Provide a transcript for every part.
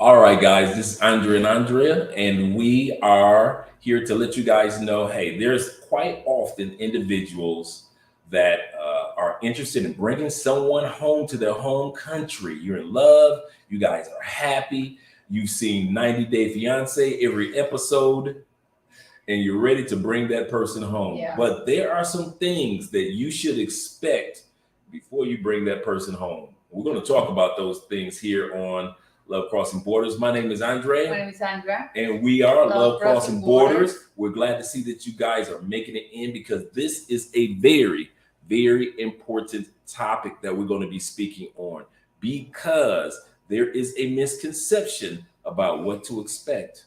All right, guys, this is Andrea and Andrea, and we are here to let you guys know hey, there's quite often individuals that are interested in bringing someone home to their home country. You're in love, you guys are happy, you've seen 90 Day Fiance every episode, and you're ready to bring that person home. Yeah. But there are some things that you should expect before you bring that person home. We're going to talk about those things here on Love Crossing Borders. My name is My Andre, name is Sandra. and we are Love Crossing Crossing Borders. Borders. We're glad to see that you guys are making it in because this is a very, very important topic that we're going to be speaking on because there is a misconception about what to expect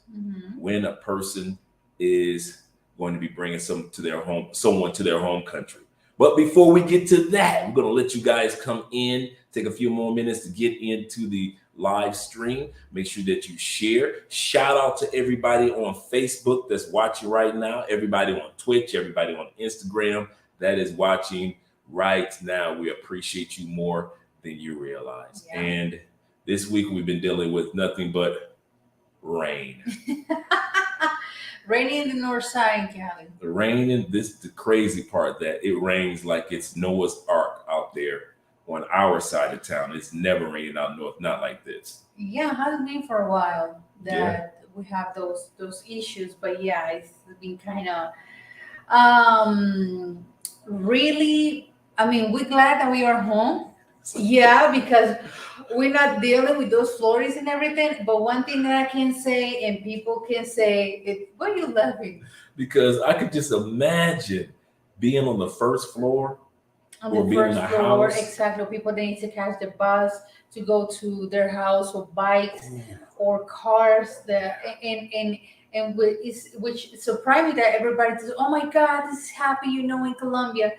when a person is going to be bringing someone to their home country. But before we get to that, we're going to let you guys come in, take a few more minutes to get into the live stream. Make sure that you share. Shout out to everybody on Facebook that's watching right now, everybody on Twitch, everybody on Instagram that is watching right now. We appreciate you more than you realize. Yeah. And this week we've been dealing with nothing but rain. Raining in the north side in Cali. The rain, and this the crazy part that it rains like it's Noah's Ark out there on our side of town. It's never raining out north, not like this. Yeah, it has been for a while that we have those issues, but yeah, it's been kind of really. I mean, we're glad that we are home. Yeah, because we're not dealing with those flores and everything. But one thing that I can say, and people can say, it, why are you laughing? Because I could just imagine being on the first floor On or the being in first a floor, house. exactly. People they need to catch the bus to go to their house or bikes or cars. Which surprised me that everybody says, "Oh my God, this is happy," in Colombia.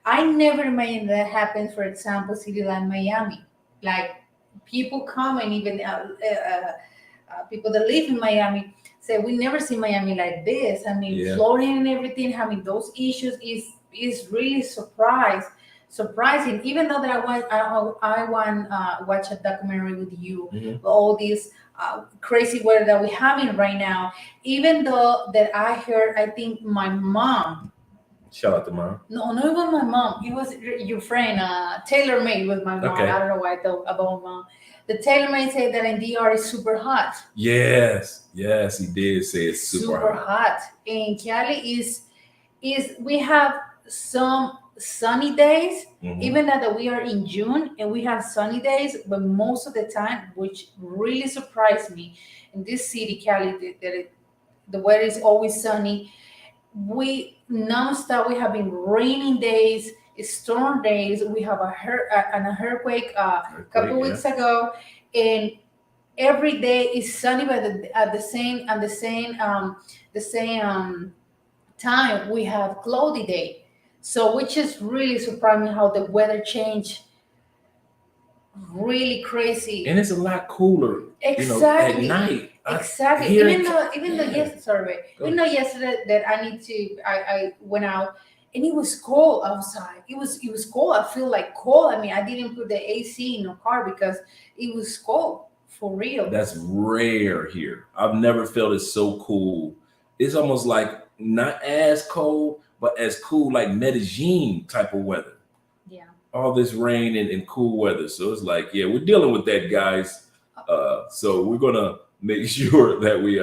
I never imagined that happens. For example, city like Miami, like people come and even people that live in Miami say we never see Miami like this. I mean, Yeah. Florida and everything having those issues is really surprising. Even though that I want watch a documentary with you, all these crazy weather that we're having right now. Even though that I heard, I think my mom. Shout out to mom. No, not even my mom. It was your friend, Taylor May was my mom. Okay. I don't know why I thought about mom. The Taylor May said that in DR is super hot. Yes, he did say it's super hot. Hot. In Cali is we have some sunny days, even though that we are in June and we have sunny days, but most of the time, which really surprised me, in this city, Cali, the weather is always sunny. We nonstop. We have been raining days, storm days. We have an earthquake a couple weeks ago, and every day is sunny. But at the same time, we have cloudy day. So, which is really surprising how the weather changed. Really crazy, and it's a lot cooler. Exactly. At night. Exactly. Even though yesterday that I went out and it was cold outside. It was cold. I feel like cold. I mean, I didn't put the AC in the car because it was cold for real. That's rare here. I've never felt it so cool. It's almost like not as cold, but as cool like Medellin type of weather. Yeah. All this rain and cool weather. So it's like, yeah, we're dealing with that, guys. So we're gonna make sure that we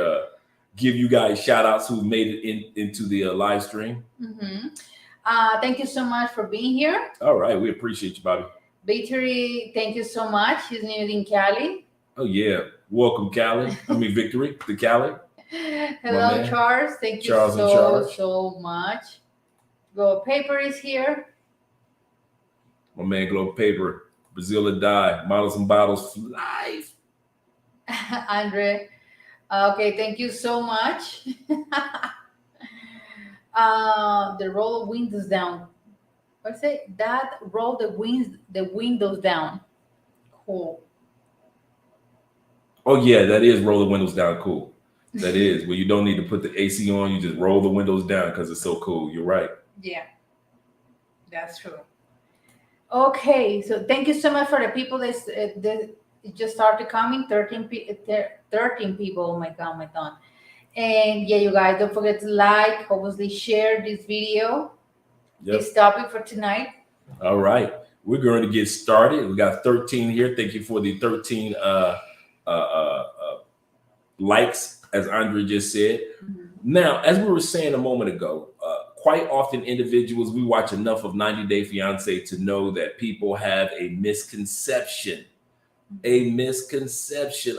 give you guys shout outs who made it into the live stream. Thank you so much for being here. All right, we appreciate you, Bobby. Victory, thank you so much. She's new in Cali. Oh yeah, welcome, Cali. Victory to Cali. Hello, Charles. Thank you so much. Go Paper is here. My man, Globe Paper, Brazil to die, models and bottles live. Andre, okay, thank you so much. The roll of windows down. What's it? That roll the windows down. Cool. Oh yeah, that is roll the windows down. Cool. That is where you don't need to put the AC on. You just roll the windows down because it's so cool. You're right. Yeah, that's true. Okay, so thank you so much for the people that it just started coming. 13 people. Oh my god, my god. And yeah, you guys, don't forget to like, obviously share this video, Yep. this topic for tonight. All right. We're going to get started. We got 13 here. Thank you for the 13 likes, as Andre just said. Mm-hmm. Now, as we were saying a moment ago, quite often individuals, we watch enough of 90 Day Fiancé to know that people have a misconception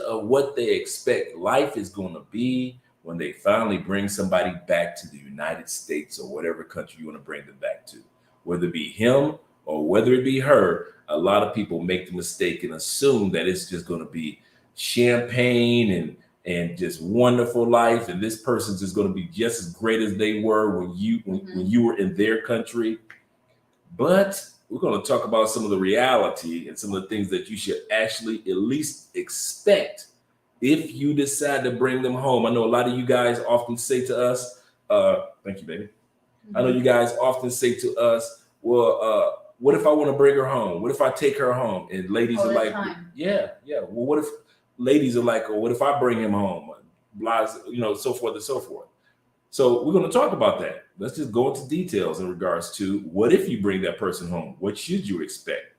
of what they expect life is going to be when they finally bring somebody back to the United States or whatever country you want to bring them back to. Whether it be him or whether it be her, a lot of people make the mistake and assume that it's just going to be champagne and just wonderful life, and this person's just going to be just as great as they were when you were in their country. But we're going to talk about some of the reality and some of the things that you should actually at least expect if you decide to bring them home. I know a lot of you guys often say to us, thank you, baby. Mm-hmm. I know you guys often say to us, well, what if I want to bring her home? What if I take her home? And ladies are like, yeah. Well, what if ladies are like, oh, what if I bring him home? Blah, so forth and so forth. So we're going to talk about that. Let's just go into details in regards to what if you bring that person home? What should you expect?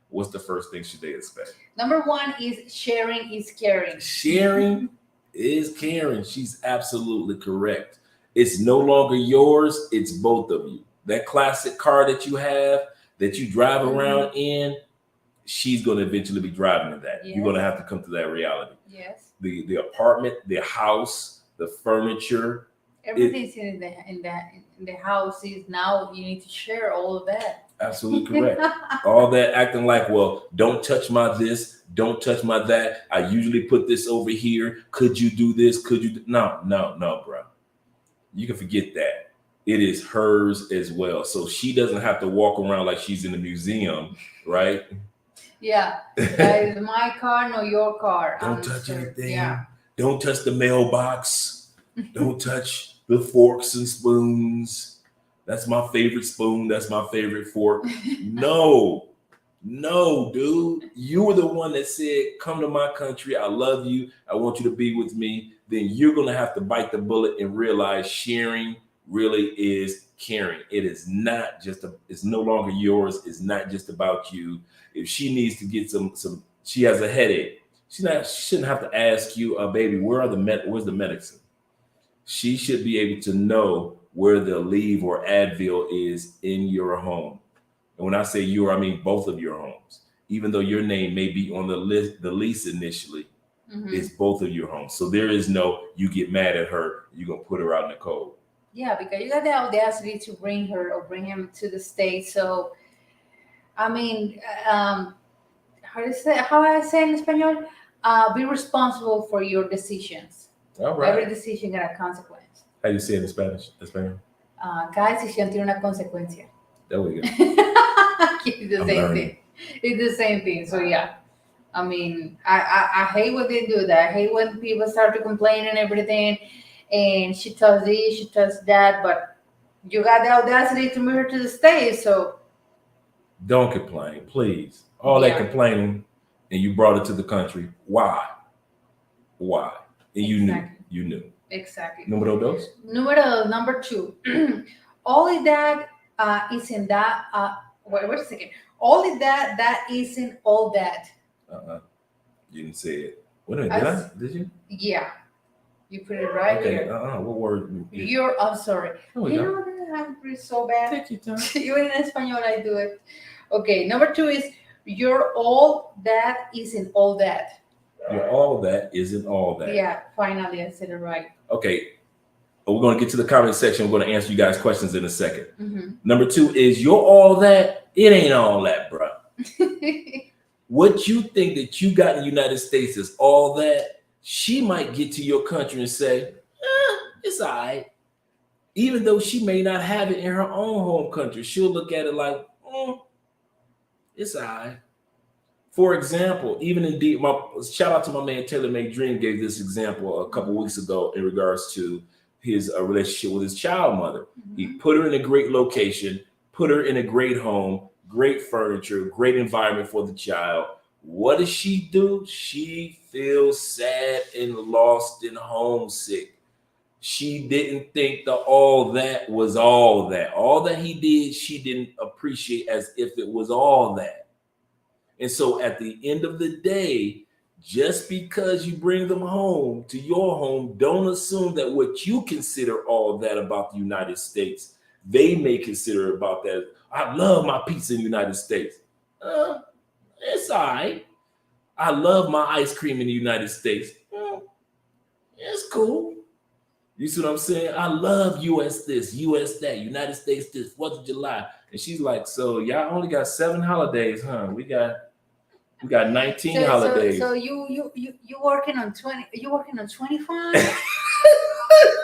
What's the first thing should they expect? Number one is sharing is caring. Sharing is caring. She's absolutely correct. It's no longer yours. It's both of you. That classic car that you have, that you drive around in, she's going to eventually be driving in that. Yes. You're going to have to come to that reality. Yes. The apartment, the house, the furniture. Everything's in the house is now you need to share all of that. Absolutely correct. All that acting like, well, don't touch my this, don't touch my that. I usually put this over here. Could you do this? Could you? No, bro. You can forget that. It is hers as well. So she doesn't have to walk around like she's in a museum, right? Yeah. That is my car, no your car. Don't touch anything. Yeah. Don't touch the mailbox. Don't touch the forks and spoons. That's my favorite spoon. That's my favorite fork. No, dude. You were the one that said, come to my country. I love you. I want you to be with me. Then you're going to have to bite the bullet and realize sharing really is caring. It is not just it's no longer yours. It's not just about you. If she needs to get she has a headache. She shouldn't have to ask you, baby, where's the medicine? She should be able to know where the Aleve or Advil is in your home. And when I say your, I mean both of your homes. Even though your name may be on the lease initially, it's both of your homes. So there is no, you get mad at her, you're going to put her out in the cold. Yeah, because you got the audacity to bring her or bring him to the States. So, I mean, how I say in Espanol? Be responsible for your decisions. All right. Every decision got a consequence. How do you say it in Spanish? Español? Cada decisión tiene una consecuencia. There we go. It's the same thing. It's the same thing. So yeah, I mean, I hate when they do that. I hate when people start to complain and everything, and she does this, she does that, but you got the audacity to move her to the States. So don't complain, please. All that complaining, and you brought it to the country. Why? And you knew. Exactly. Número dos? Number two. Only that isn't that. Wait a second. Only that isn't all that. You didn't say it. What did you? Yeah. You put it right here. What word? I'm sorry. I'm so bad. Take your time. Even in Espanol, I do it. Okay. Number two is you're all that isn't all that. You're all that isn't all that. Yeah, finally I said it right. Okay. We're going to get to the comment section. We're going to answer you guys' questions in a second. Number two is you're all that. It ain't all that, bro. What you think that you got in the United States is all that. She might get to your country and say, it's all right. Even though she may not have it in her own home country, she'll look at it like, it's all right. For example, even indeed, shout out to my man Taylor Made Dream gave this example a couple weeks ago in regards to his relationship with his child mother. He put her in a great location, put her in a great home, great furniture, great environment for the child. What does she do? She feels sad and lost and homesick. She didn't think the all that was all that. All that he did, she didn't appreciate as if it was all that. And so at the end of the day, just because you bring them home to your home, don't assume that what you consider all that about the United States, they may consider about that. I love my pizza in the United States. It's all right. I love my ice cream in the United States. It's cool. You see what I'm saying? I love US this, US that, United States this, 4th of July. And she's like, so y'all only got 7 holidays, huh? We got 19 holidays. So you working on 20? You working on 25?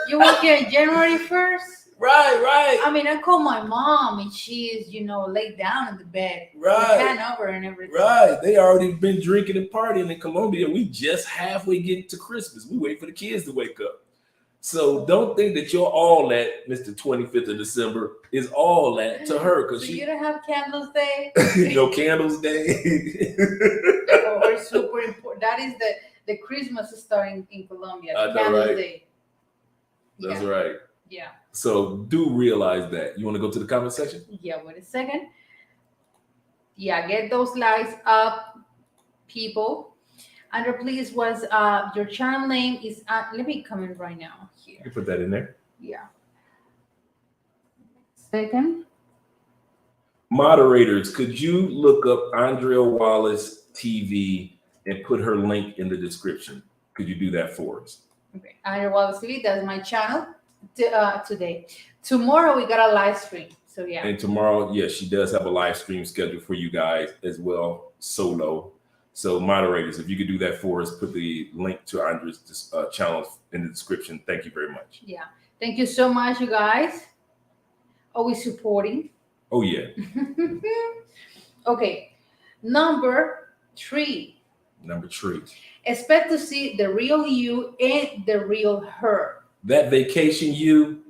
You working on January 1st? Right. I mean, I call my mom and she is, laid down in the bed, Right. with Hanover and everything. Right. They already been drinking and partying in Colombia. We just halfway getting to Christmas. We wait for the kids to wake up. So don't think that you're all that, Mr. 25th of December is all that to her, because you don't have Candles Day. No Candles Day. Or super important. That is the Christmas star in Colombia. Candles right. Day. That's right. Yeah. So do realize that. You want to go to the comment section? Yeah. Wait a second. Yeah. Get those likes up, people. Andrew, please, was your channel name is let me comment right now here. You put that in there. Yeah. Second. Moderators, could you look up Andrea Wallace TV and put her link in the description? Could you do that for us? Okay. Andrea Wallace TV, that's my channel today. Tomorrow we got a live stream. So yeah. And tomorrow, yes, she does have a live stream scheduled for you guys as well, solo. So moderators, if you could do that for us, put the link to Andrea's channel in the description. Thank you very much. Yeah. Thank you so much, you guys. Always supporting. Oh, yeah. Okay. Number 3. Expect to see the real you and the real her. That vacation you,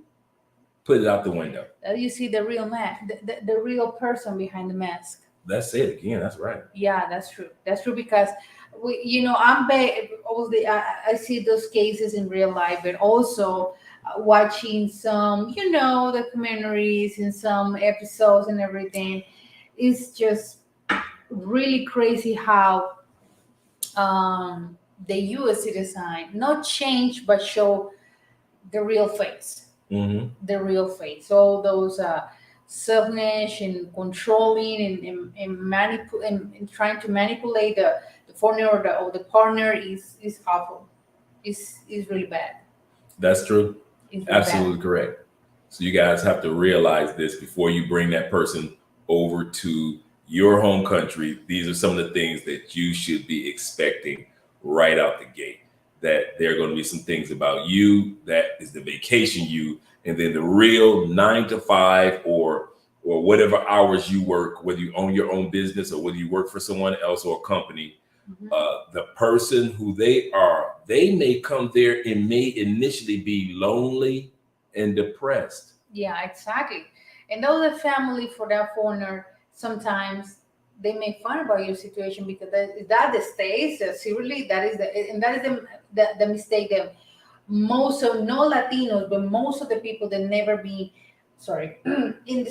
put it out the window. You see the real man, the real person behind the mask. That's it again. That's right. Yeah, that's true. That's true, because I see those cases in real life, but also watching some, documentaries and some episodes and everything. It's just really crazy how the U.S. citizen not change but show the real face. Mm-hmm. The real face. All those selfishness and controlling and trying to manipulate the foreigner or the partner is awful. Is really bad. That's true. Really absolutely bad. Correct. So you guys have to realize this before you bring that person over to your home country. These are some of the things that you should be expecting right out the gate. That there are going to be some things about you that is the vacation you, and then the real 9 to 5 or whatever hours you work, whether you own your own business or whether you work for someone else or a company. Mm-hmm. The person who they are, they may come there and may initially be lonely and depressed. Yeah, exactly. And though the family for that foreigner, sometimes they make fun about your situation because that the states seriously that is the mistake that most of no Latinos, but most of the people that never be in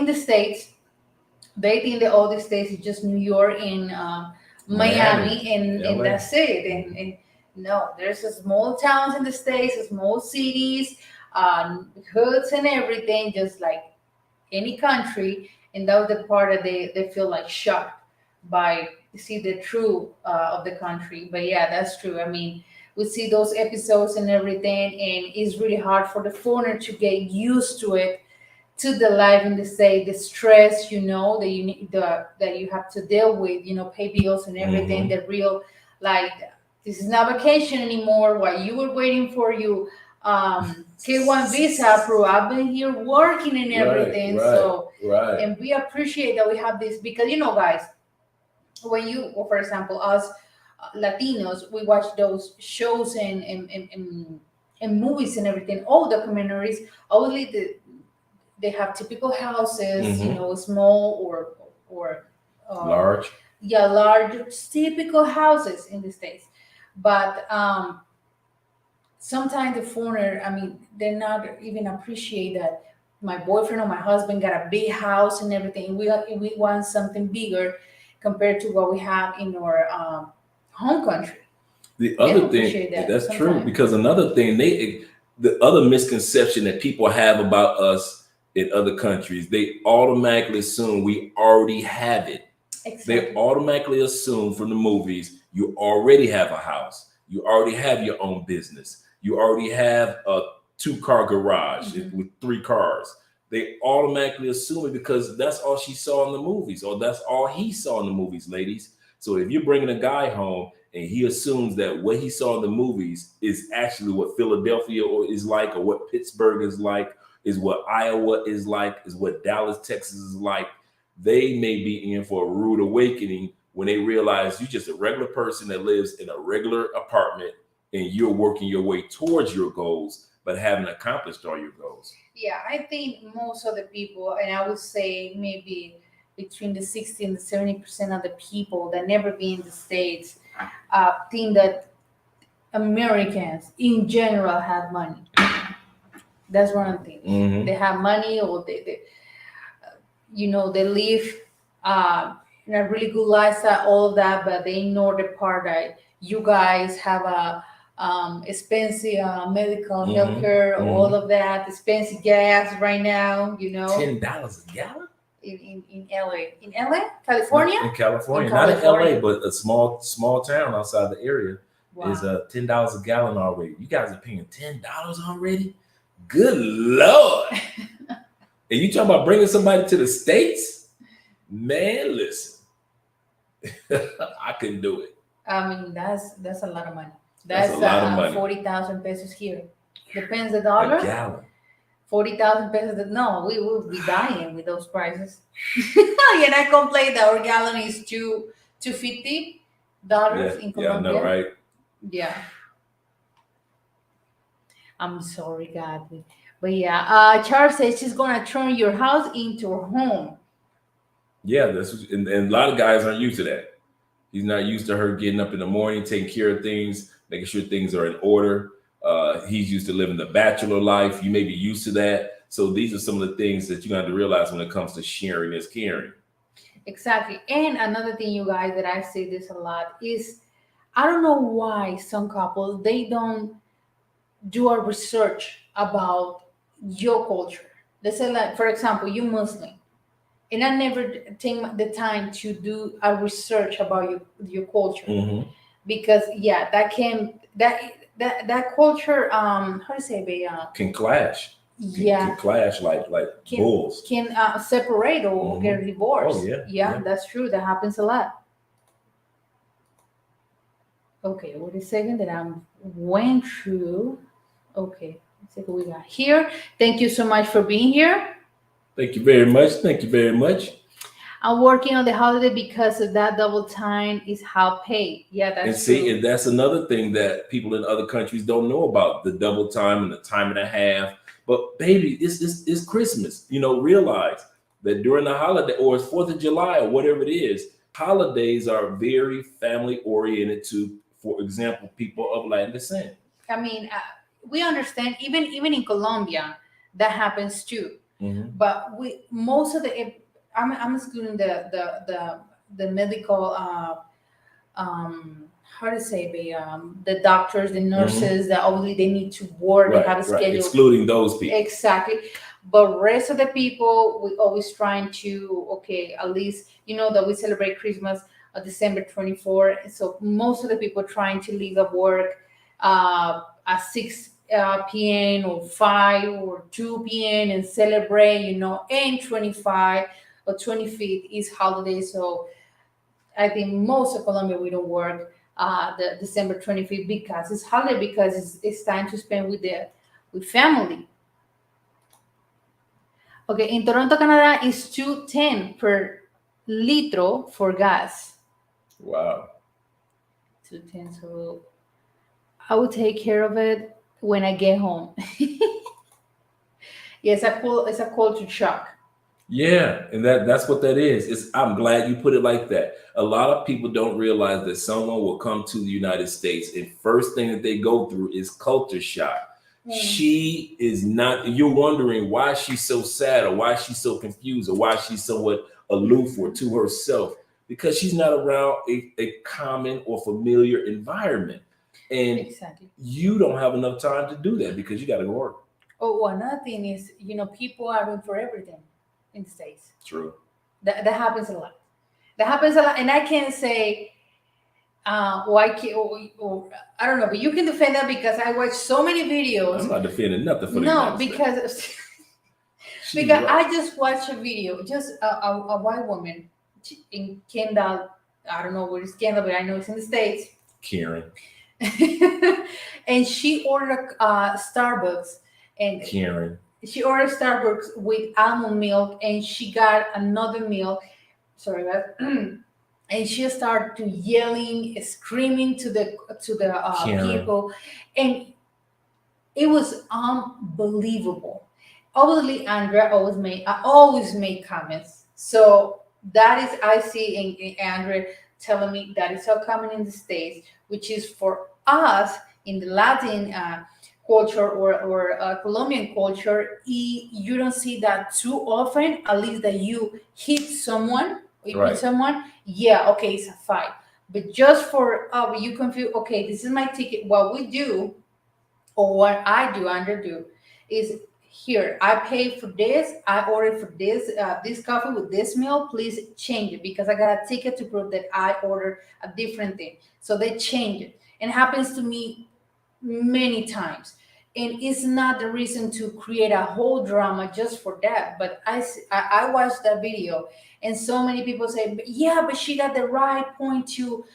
the States, they think that all the states is just New York and Miami and that's it. And no, there's a small towns in the States, small cities, hoods and everything, just like any country. And that was the part that they feel like shocked by see the truth of the country. But yeah, that's true. I mean, we see those episodes and everything, and it's really hard for the foreigner to get used to it, to the life in the state, the stress, that you need, that you have to deal with, pay bills and everything. Mm-hmm. The real, like, this is not vacation anymore. While you were waiting for you K1 visa approved, I've been here working and everything. Right. And we appreciate that we have this because, guys, when you, for example, us Latinos, we watch those shows and movies and everything, all documentaries, obviously they have typical houses, mm-hmm. Small or large. yeah, large typical houses in the States. But sometimes the foreigner, I mean, they're not even appreciate that my boyfriend or my husband got a big house and everything. We want something bigger compared to what we have in our home country. The They other don't appreciate thing, that that's true, sometimes. because another thing, the other misconception that people have about us in other countries, they automatically assume we already have it. They Exactly. automatically assume from the movies you already have a house, you already have your own business, you already have a two-car garage Mhm. with three cars. They automatically assume it because that's all she saw in the movies, or that's all he saw in the movies, ladies. So if you're bringing a guy home and he assumes that what he saw in the movies is actually what Philadelphia is like, or what Pittsburgh is like, is what Iowa is like, is what Dallas, Texas is like, they may be in for a rude awakening when they realize you're just a regular person that lives in a regular apartment and you're working your way towards your goals, but haven't accomplished all your goals. Yeah, I think most of the people, and I would say maybe between the 60 and the 70% of the people that never been in the States think that Americans in general have money. That's one of the things. They Mm-hmm. have money, or they live uh, in a really good lifestyle, all of that, but they ignore the part that you guys have a expensive medical Mm-hmm. healthcare, all Mm-hmm. of that, expensive gas right now. $10 a gallon? In LA, Not California, in in California, not in LA, California. but a small town outside the area is Wow. $10 a gallon already. You guys are paying $10 already? Good Lord. And you talking about bringing somebody to the States? Man, listen, I couldn't do it. I mean, that's a lot of money. That's a That's lot of money. 40,000 pesos here. Depends the A dollar. gallon. 40,000 pesos. No, we will be dying with those prices. And I complain that our gallon is $250 Yeah, in yeah, I know, Colombia. right? Yeah, I'm sorry, God. But yeah, Charles says she's gonna turn your house into a home. Yeah, and a lot of guys aren't used to that. He's not used to her getting up in the morning, taking care of things, making sure things are in order. He's used to living the bachelor life. You may be used to that. So these are some of the things that you have to realize when it comes to sharing is caring. Exactly. And another thing, you guys, that I say this a lot is I don't know why some couples they don't do a research about your culture. They say, like, for example, you Muslim, and I never take the time to do a research about your culture, Mm-hmm. because yeah, that culture, how to say, Can clash. Can yeah, clash like can bulls. can separate or Mm-hmm. get Oh divorced. yeah, Yeah, yeah. that's true. That happens a lot. Okay, wait a second that I'm went through. Okay, let's see what we got here. Thank you so much for being here. Thank you very much. Thank you very much. I'm working on the holiday because of that double time is half pay. Yeah, And that's see, true. and that's another thing that people in other countries don't know about the double time and the time and a half. But baby, it's Christmas. Realize that during the holiday, or it's 4th of July, or whatever it is, holidays are very family oriented to, for example, people of Latin descent. I mean, we understand even in Colombia that happens too. Mm-hmm. But we most of the I'm excluding the medical how to say, the doctors, the Mm-hmm. nurses that obviously they need to work, they have a Right, right. schedule. Excluding those people. Exactly. But rest of the people, we always trying to, okay, at least that we celebrate Christmas December 24th. So most of the people trying to leave the work at 6 p.m. or 5 or 2 p.m. and celebrate, and 25 or 25th is holiday. So I think most of Colombia we don't work the December 25th because it's holiday, because it's time to spend with family. Okay, in Toronto, Canada, is 210 per litro for gas. Wow. 210, so I will take care of it when I get home. Yes, it's a culture shock. Yeah, and that's what that is. I'm glad you put it like that. A lot of people don't realize that someone will come to the United States and first thing that they go through is culture shock. She is not, you're wondering why she's so sad or why she's so confused or why she's somewhat aloof or to herself because she's not around a common or familiar environment. And Exactly. you don't have enough time to do that because you got to go work. Oh, another thing is, people are in for everything in the States. True. That happens a lot. That happens a lot. And I can't say, why can't, or I don't know, but you can defend that because I watch so many videos. I'm not defending nothing for the No, United States. because She's because right. I just watched a video, just a white woman in Kendall. I don't know where it's Kendall, but I know it's in the States. Karen. And she ordered Starbucks, and Karen. she ordered Starbucks with almond milk, and she got another milk. Sorry, but and she started to yelling, screaming to the Karen. people, and it was unbelievable. Obviously, Andrea always make comments. So that is I see in Andrea telling me that is so common in the States, which is for us in the Latin culture or Colombian culture. You don't see that too often. At least that you hit someone, or you Right. hit someone. Yeah, okay, it's a fight. But just for you confuse. Okay, this is my ticket. What we do, or what I do, Andrea do, is here. I pay for this. I ordered for this coffee with this meal. Please change it because I got a ticket to prove that I ordered a different thing. So they change it, and it happens to me many times. And it's not the reason to create a whole drama just for that. But I watched that video, and so many people say, "Yeah, but she got the right point to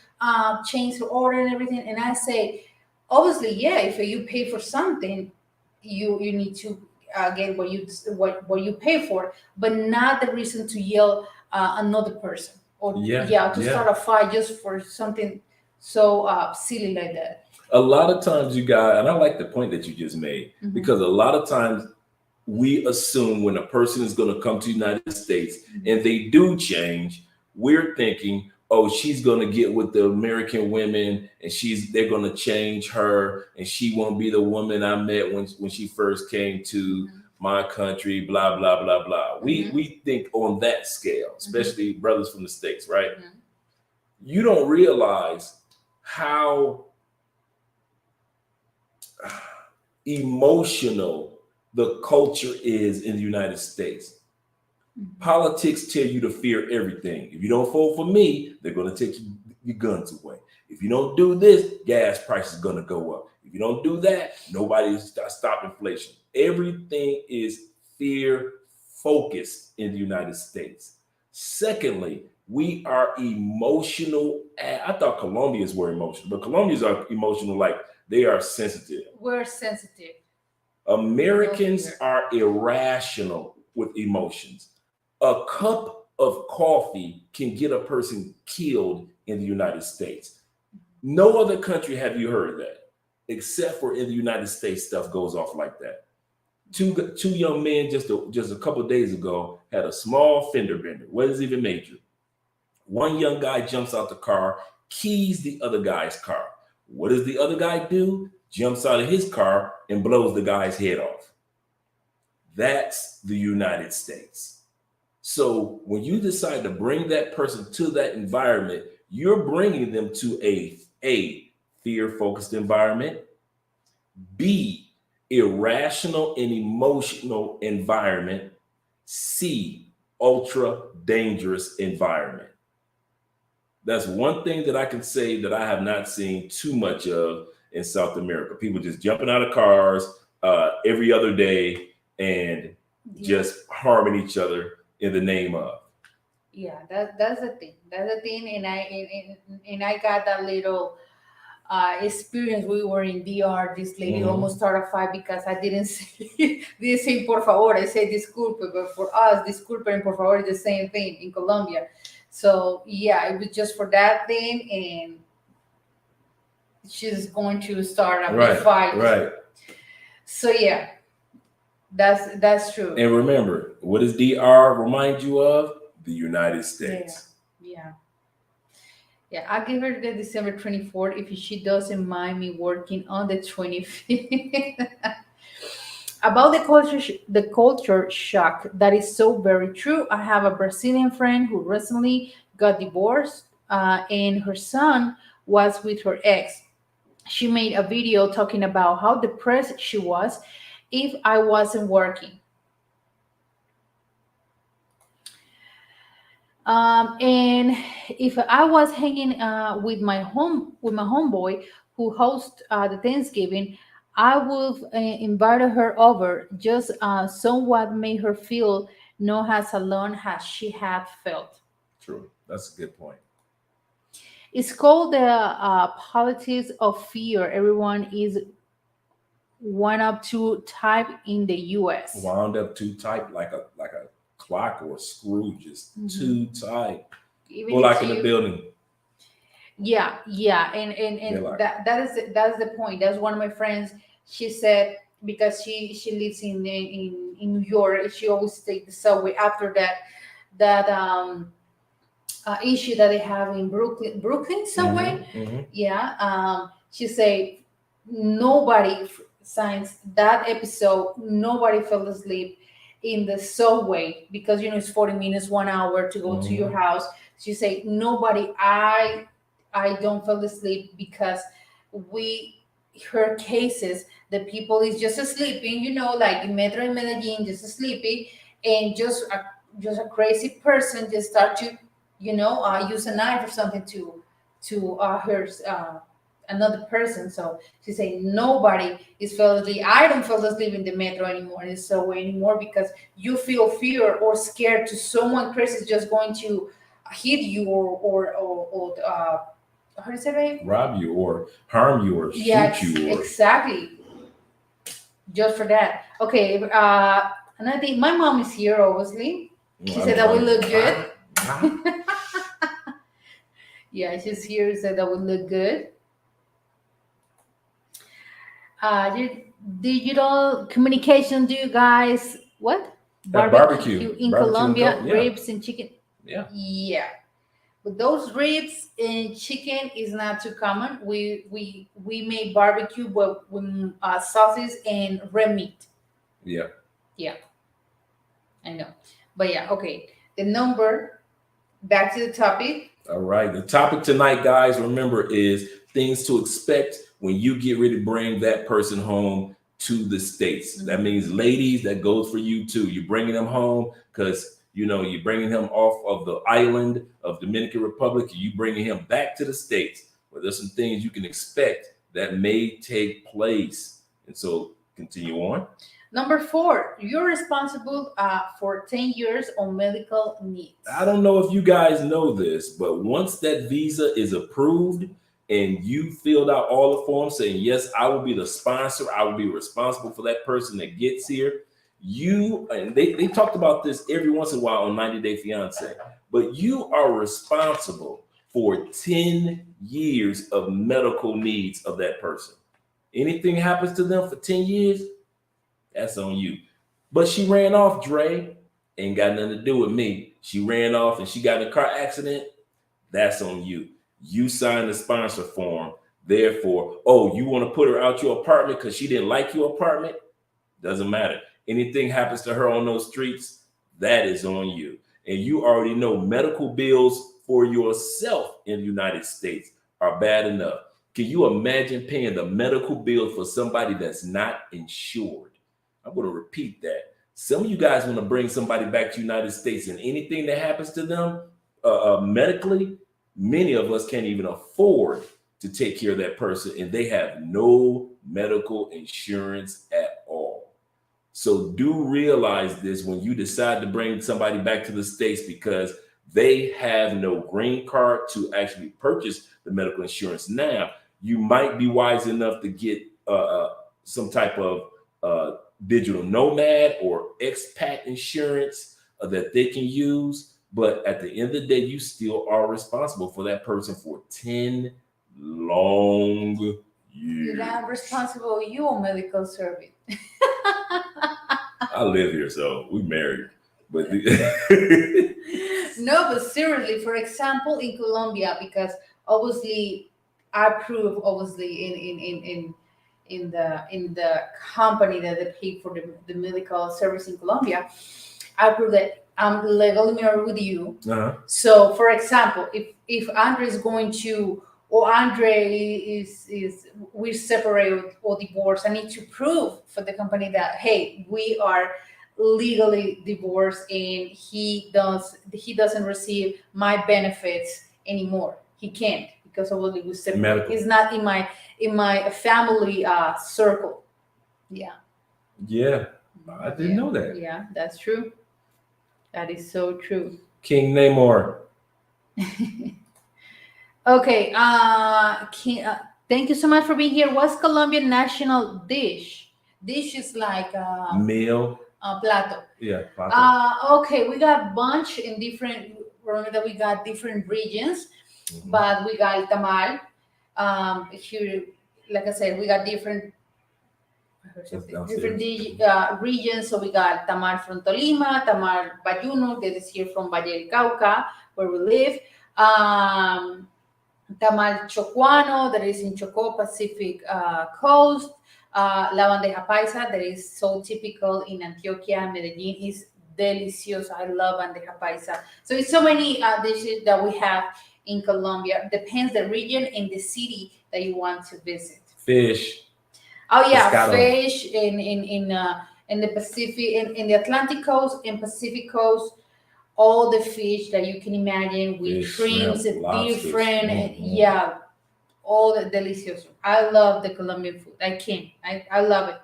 change her order and everything." And I say, obviously, yeah, if you pay for something, you need to get what you pay for, but not the reason to yell another person, or to start a fight just for something so silly like that. A lot of times you guys, and I like the point that you just made, because a lot of times we assume when a person is going to come to the United States and they do change, we're thinking, oh, she's going to get with the American women and they're going to change her and she won't be the woman I met when she first came to my country, blah, blah, blah, blah. We think on that scale, especially brothers from the States, right? You don't realize how emotional the culture is in the United States. Politics tell you to fear everything. If you don't vote for me, they're going to take your guns away. If you don't do this, gas prices are going to go up. If you don't do that, nobody's stop inflation. Everything is fear focused in the United States. Secondly, we are emotional. I thought Colombians were emotional, but Colombians are emotional like they are sensitive. We're sensitive. Americans are irrational with emotions. A cup of coffee can get a person killed in the United States. No other country have you heard that, except for in the United States, stuff goes off like that. Two young men just a couple of days ago had a small fender bender. Wasn't even major. One young guy jumps out the car, keys the other guy's car. What does the other guy do? Jumps out of his car and blows the guy's head off. That's the United States. So when you decide to bring that person to that environment, you're bringing them to a fear-focused environment, B, irrational and emotional environment, C, ultra dangerous environment. That's one thing that I can say that I have not seen too much of in South America. People just jumping out of cars every other day and just harming each other in the name of. Yeah, that's the thing. That's the thing, and I got that little experience. We were in DR. This lady almost started a fight because I didn't say por favor. I say disculpe, but for us, disculpe and por favor is the same thing in Colombia. So yeah, it was just for that thing, and she's going to start a big fight. Right. So yeah, That's true. And remember, what does DR remind you of? The United States. Yeah. Yeah, I'll give her the December 24th if she doesn't mind me working on the 25th. About the culture shock, that is so very true. I have a Brazilian friend who recently got divorced, and her son was with her ex. She made a video talking about how depressed she was if I wasn't working. And if I was hanging with my homeboy who hosts the Thanksgiving, I would invite her over. Just somewhat made her feel not as alone as she had felt. True. That's a good point. It's called the politics of fear. Everyone is one up to type in the U.S. Wound up too tight, like a clock or a screw, just Mhm. too tight. Even Or like if in the you building. Yeah, They're and like, that's the point. That's one of my friends. She said because she lives in New York, she always take the subway. After that issue that they have in Brooklyn subway. Yeah, she said nobody since that episode, nobody fell asleep in the subway because it's 40 minutes, 1 hour to go to your house. She said nobody. I don't fall asleep because we heard cases that people is just sleeping, like in Metro in Medellin, just sleeping, and just a crazy person just start to, use a knife or something to hurt another person. So she said nobody is fell asleep. I don't fall asleep in the metro anymore, in the subway anymore, because you feel fear or scared to someone crazy is just going to hit you or how do you say it? rob you or harm you or Yeah, shoot you or exactly. Just for that. Okay. Another thing. My mom is here, obviously. She I said don't that we like look good. that. Yeah, she's here. Said that we look good. Digital communication. Do you guys what? That Barbecue in barbecue and Colombia, go, yeah, ribs and chicken. yeah. Yeah, but those ribs and chicken is not too common. We make barbecue, but with sauces and red meat. Yeah. Yeah, I know. But yeah, okay. The number. Back to the topic. All right. The topic tonight, guys, remember, is things to expect when you get ready to bring that person home to the States. That means, ladies, that goes for you too. You're bringing them home because, you're bringing him off of the island of Dominican Republic. You bringing him back to the States. Well, there's some things you can expect that may take place. And so continue on. Number 4, you're responsible for 10 years on medical needs. I don't know if you guys know this, but once that visa is approved and you filled out all the forms saying, yes, I will be the sponsor, I will be responsible for that person that gets here. And they talked about this every once in a while on 90 Day Fiance, but you are responsible for 10 years of medical needs of that person. Anything happens to them for 10 years, that's on you. But she ran off, Dre. Ain't got nothing to do with me. She ran off and she got in a car accident. That's on you. You signed the sponsor form. Therefore, you want to put her out your apartment because she didn't like your apartment? Doesn't matter. Anything happens to her on those streets, that is on you. And you already know medical bills for yourself in the United States are bad enough. Can you imagine paying the medical bill for somebody that's not insured? I'm going to repeat that. Some of you guys want to bring somebody back to the United States, and anything that happens to them medically, many of us can't even afford to take care of that person, and they have no medical insurance at all. So do realize this when you decide to bring somebody back to the States, because they have no green card to actually purchase the medical insurance. Now, you might be wise enough to get some type of digital nomad or expat insurance that they can use. But at the end of the day, you still are responsible for that person for 10 long years. You're not responsible, you a medical service. I live here, so we married. But No, but seriously, for example, in Colombia, because obviously I prove obviously in the company that they pay for the medical service in Colombia, I prove that I'm legally married with you. uh-huh. So, for example, if Andre is going to, or Andre is we separate or divorce, I need to prove for the company that hey, we are legally divorced and he doesn't receive my benefits anymore. He can't because obviously we separate. Medical. He's not in my family circle. Yeah. Yeah, I didn't know that. Yeah, that's true. That is so true. King Namor. Okay. Thank you so much for being here. What's Colombian national dish? Dish is like Meal. plato. Yeah, plato. Okay, we got bunch in different. Remember that we got different regions, Mhm. but we got el tamal. Here, like I said, we got different regions. So we got tamal from Tolima, tamal Bayuno, that is here from Valle del Cauca, where we live. Tamal chocuano, that is in Chocó, Pacific coast. La bandeja paisa, that is so typical in Antioquia, Medellin, is delicious. I love bandeja paisa. So it's so many dishes that we have in Colombia. Depends the region and the city that you want to visit. Fish. Oh yeah, Pescado. fish in the Pacific, in the Atlantic coast and Pacific coast. All the fish that you can imagine with Fish, shrimps, shrimp, lobsters. different, Mhm. yeah, all the delicious. I love the Colombian food. I can. I love it.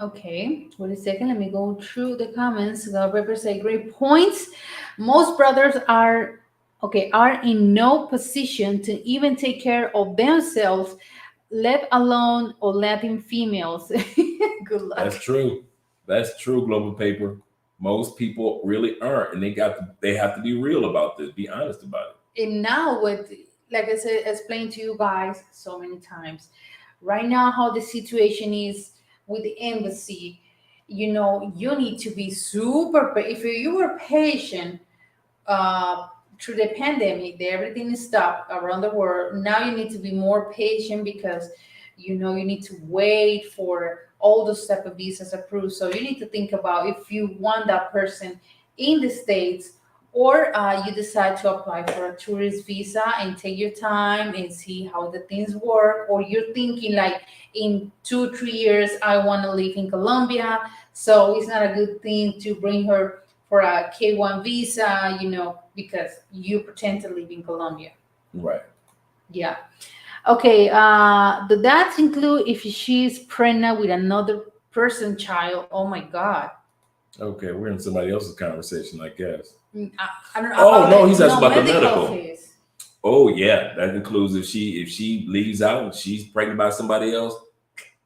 Okay, wait a second. Let me go through the comments. Pepper say great points. Most brothers are in no position to even take care of themselves, let alone or Latin females. Good luck. That's true. That's true, Global Paper. Most people really aren't, and they have to be real about this, be honest about it. And now with, like I said, explained to you guys so many times, right now how the situation is with the embassy, you need to be super if you were patient through the pandemic, everything is stopped around the world. Now you need to be more patient because you need to wait for all those type of visas approved. So you need to think about if you want that person in the States, or you decide to apply for a tourist visa and take your time and see how the things work, or you're thinking like in 2-3 years I want to live in Colombia, so it's not a good thing to bring her for a K1 visa, because you pretend to live in Colombia. Right. Yeah. Okay. The dads include if she's pregnant with another person's child. Oh my God. Okay, we're in somebody else's conversation, I guess. I don't know. Oh no, he's asking about the medical. Fees. Oh yeah, that includes if she leaves out and she's pregnant by somebody else.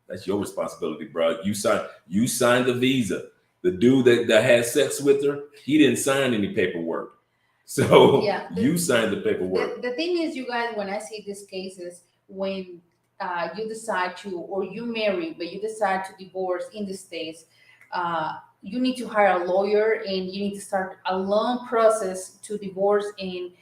That's your responsibility, bro. You signed the visa. The dude that had sex with her, he didn't sign any paperwork. So yeah, you signed the paperwork. The thing is, you guys, when I see these cases, when you decide to, or you marry, but you decide to divorce in the States, you need to hire a lawyer and you need to start a long process to divorce and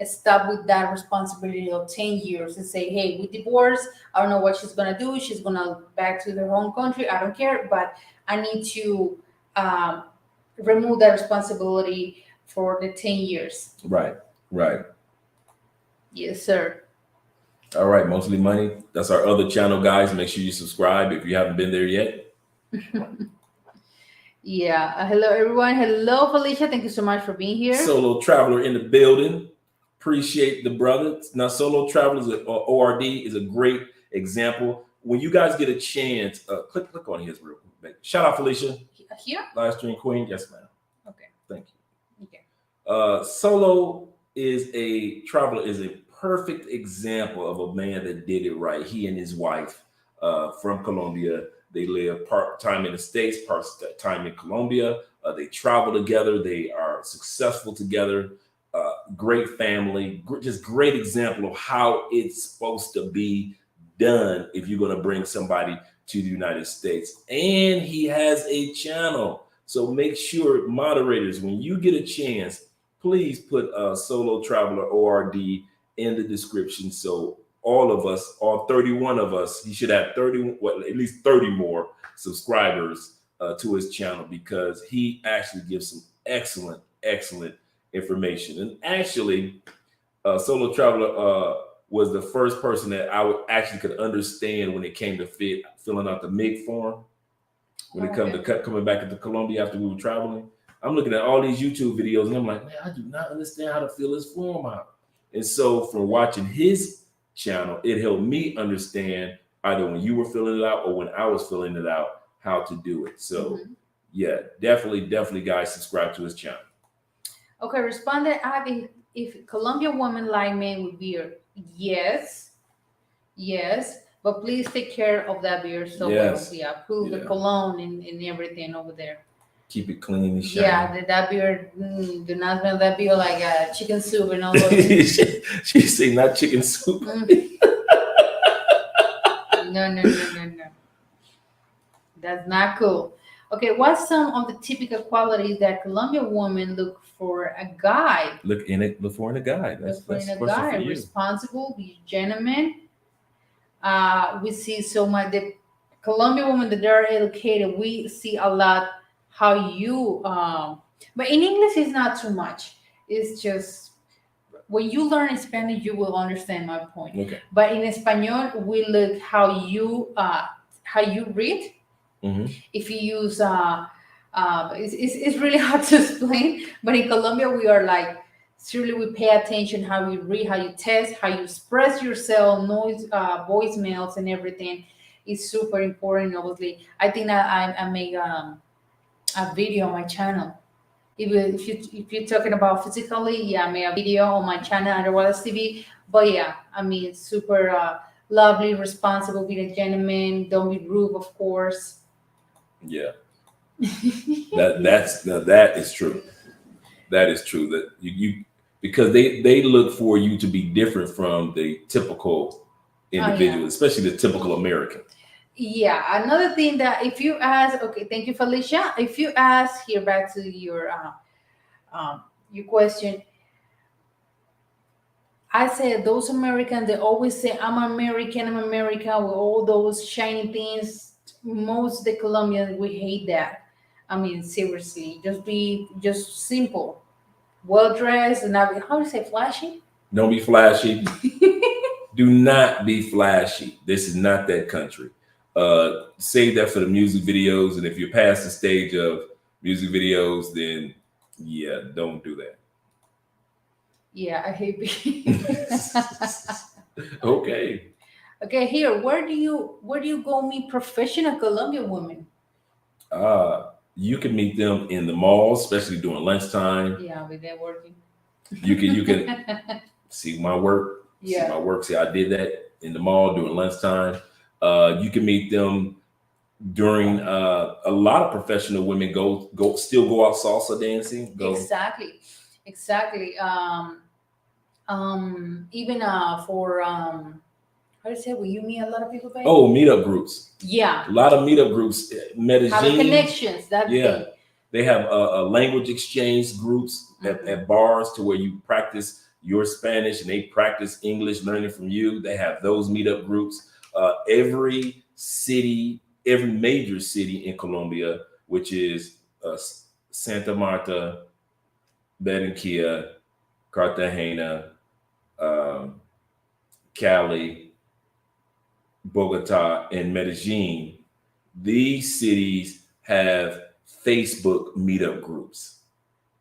stop with that responsibility of 10 years and say, hey, we divorced. I don't know what she's going to do. She's going to back to her home country. I don't care, but I need to remove that responsibility for the 10 years. Right. Yes, sir. All right, Mostly Money. That's our other channel, guys. Make sure you subscribe if you haven't been there yet. Yeah. Hello, everyone. Hello, Felicia. Thank you so much for being here. Solo Traveler in the building. Appreciate the brother. Now, Solo Travelers ORD is a great example. When you guys get a chance, click on his real quick. Shout out, Felicia. Here? Live stream queen. Yes, ma'am. Okay. Thank you. Okay. Solo is a perfect example of a man that did it right. He and his wife from Colombia. They live part-time in the States, part-time in Colombia. They travel together. They are successful together. Great family. Just great example of how it's supposed to be done if you're going to bring somebody to the United States. And he has a channel. So make sure, moderators, when you get a chance, please put Solo Traveler ORD in the description. So all of us, all 31 of us, he should have 30, well, at least 30 more subscribers to his channel, because he actually gives some excellent information. And actually, Solo Traveler was the first person that I would actually could understand when it came to filling out the MIG form. When it comes to coming back into Colombia after we were traveling, I'm looking at all these YouTube videos and I'm like, man, I do not understand how to fill this form out. And so from watching his channel, it helped me understand, either when you were filling it out or when I was filling it out, how to do it. So yeah, definitely, guys, subscribe to his channel. Okay, responded if Colombian women like men with beard. Yes, but please take care of that beard so well. Yeah, put the cologne and everything over there. Keep it clean and shiny. Yeah, that beard, do not smell that beard like chicken soup and all those. She say not chicken soup. No. That's not cool. Okay, what's some of the typical qualities that Colombian women look for a guy? Look for in a guy. That's a guy. Responsible, be gentleman. We see so much the Colombian women that are educated. We see a lot how you. But in English, it's not too much. It's just when you learn Spanish, you will understand my point. Okay. But in Espanol, we look how you read. If you use it's really hard to explain, but in Colombia we are like, surely we pay attention how you read, how you test, how you express yourself, noise, voicemails and everything is super important. Obviously, I think that I make a video on my channel. If you're talking about physically, yeah, I made a video on my channel Underwater TV. But yeah, I mean, it's super lovely, responsible, be a gentleman, don't be rude, of course. Yeah, that is true. That is true. That you because they look for you to be different from the typical individual, especially the typical American. Yeah, another thing that if you ask, okay, thank you, Felicia. If you ask here back to your question, I said those Americans, they always say I'm American with all those shiny things. Most of the Colombians, we hate that. I mean, seriously, just simple, well dressed, and not how do you say flashy? Don't be flashy. Do not be flashy. This is not that country. Save that for the music videos, and if you're past the stage of music videos, then yeah, don't do that. Yeah, I hate being. Okay. Okay, here, where do you go meet professional Colombian women? You can meet them in the malls, especially during lunchtime. Yeah, with their working. You can see my work. Yeah. See my work. See, I did that in the mall during lunchtime. You can meet them during a lot of professional women still go out salsa dancing. Exactly. Even for how do you say, will you meet a lot of people, baby? Oh, meetup groups. Yeah. A lot of meetup groups. Medellin. Having connections. That's yeah. They have a language exchange groups at bars to where you practice your Spanish and they practice English, learning from you. They have those meetup groups. Every major city in Colombia, which is Santa Marta, Barranquilla, Cartagena, Cali, Bogota, and Medellin, these cities have Facebook meetup groups.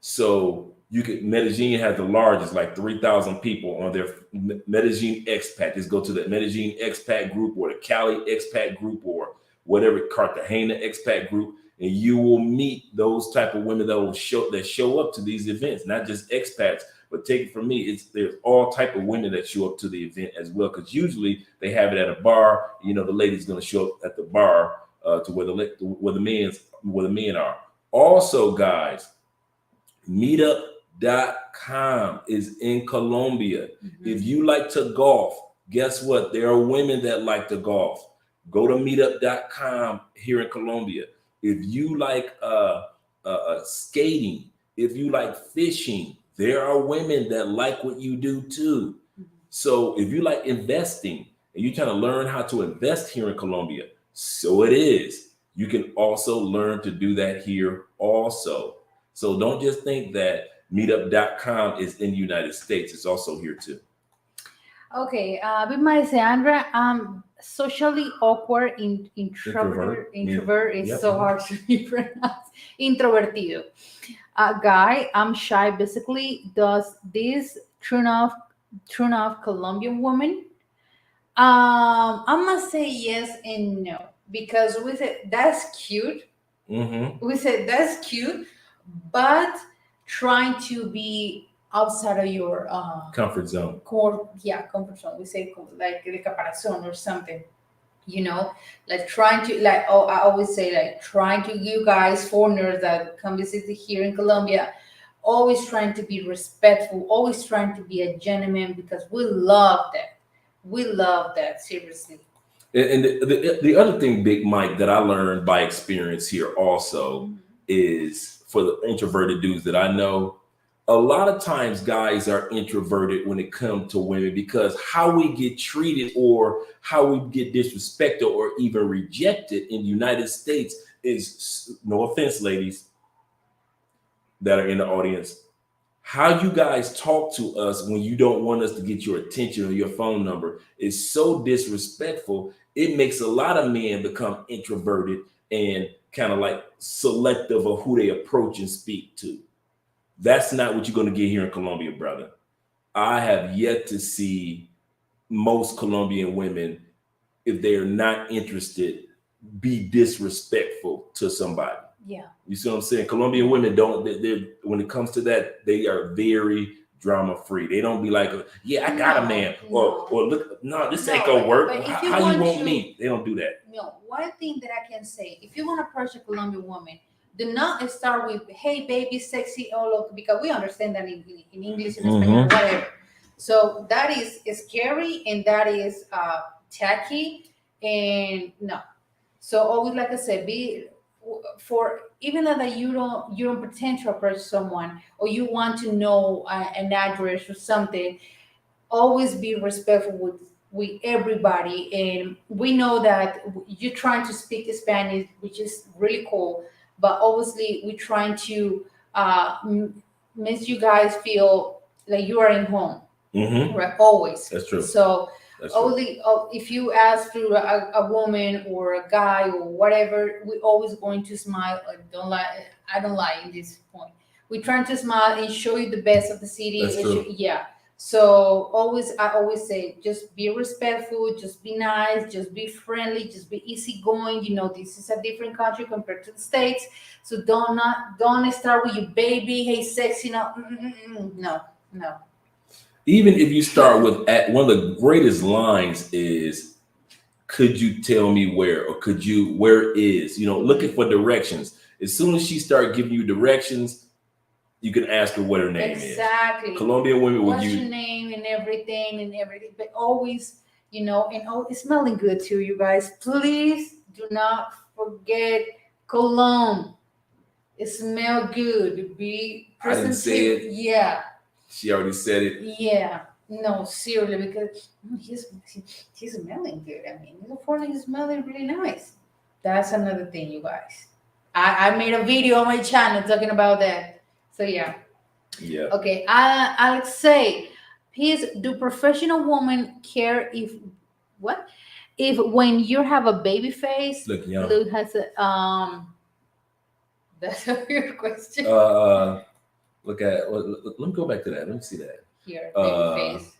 So Medellin has the largest, like 3,000 people on their Medellin expat. Just go to the Medellin expat group or the Cali expat group or whatever, Cartagena expat group, and you will meet those type of women that show up to these events, not just expats. But take it from me, there's all type of women that show up to the event as well, because usually they have it at a bar. You know, the lady's going to show up at the bar to where the men are. Also, guys, meetup.com is in Colombia. If you like to golf, guess what? There are women that like to golf. Go to meetup.com here in Colombia. If you like skating, if you like fishing, there are women that like what you do too. So if you like investing and you're trying to learn how to invest here in Colombia, so it is. You can also learn to do that here also. So don't just think that meetup.com is in the United States. It's also here too. Okay, with my Sandra, socially awkward, introvert is Yep. so hard to be pronounced. Introvertido. Guy, I'm shy. Basically, does this turn off Colombian woman? I must say yes and no, because we said that's cute. We said that's cute, but trying to be outside of your Comfort zone. Comfort zone. We say like the caparazón or something, like trying to like. Oh, I always say like trying to you guys foreigners that come visit here in Colombia, always trying to be respectful, always trying to be a gentleman because we love that. We love that, seriously. And the other thing, Big Mike, that I learned by experience here also is for the introverted dudes that I know, a lot of times guys are introverted when it comes to women because how we get treated or how we get disrespected or even rejected in the United States is, no offense, ladies that are in the audience, how you guys talk to us when you don't want us to get your attention or your phone number is so disrespectful. It makes a lot of men become introverted and kind of like selective of who they approach and speak to. That's not what you're going to get here in Colombia, brother. I have yet to see most Colombian women, if they're not interested, be disrespectful to somebody. Yeah. You see what I'm saying? Colombian women don't, when it comes to that, they are very drama free. They don't be like, yeah, I got a man. Or look, no, this ain't gonna work. How you want me? They don't do that. No, one thing that I can say, if you want to approach a Colombian woman, do not start with, hey, baby, sexy, all of, because we understand that in English, in Spanish, whatever. So that is scary and that is tacky and no. So always, like I said, be for even though that you don't pretend to approach someone or you want to know an address or something, always be respectful with everybody. And we know that you're trying to speak Spanish, which is really cool, but obviously we're trying to make you guys feel like you are in home, right? Always. That's true. So only if you ask through a woman or a guy or whatever, we're always going to smile. I don't lie in this point. We're trying to smile and show you the best of the city. That's true. So I always say, just be respectful, just be nice, just be friendly, just be easygoing. This is a different country compared to the States. So don't start with your baby, hey, sexy. No. Even if you start with one of the greatest lines is, could you tell me where, or where is, looking for directions. As soon as she start giving you directions, you can ask her what her name is. Exactly. Colombian women what's your name and everything, but always, and always smelling good too, you guys. Please do not forget cologne. It smells good. Be present. I didn't say it. Yeah. She already said it. Yeah. No, seriously, because he's smelling good. I mean, he's smelling really nice. That's another thing, you guys. I made a video on my channel talking about that. So yeah. Okay. Alex say, please, do professional women care if when you have a baby face, look young? Luke has a That's a weird question. Let me go back to that. Let me see that. Here, baby face.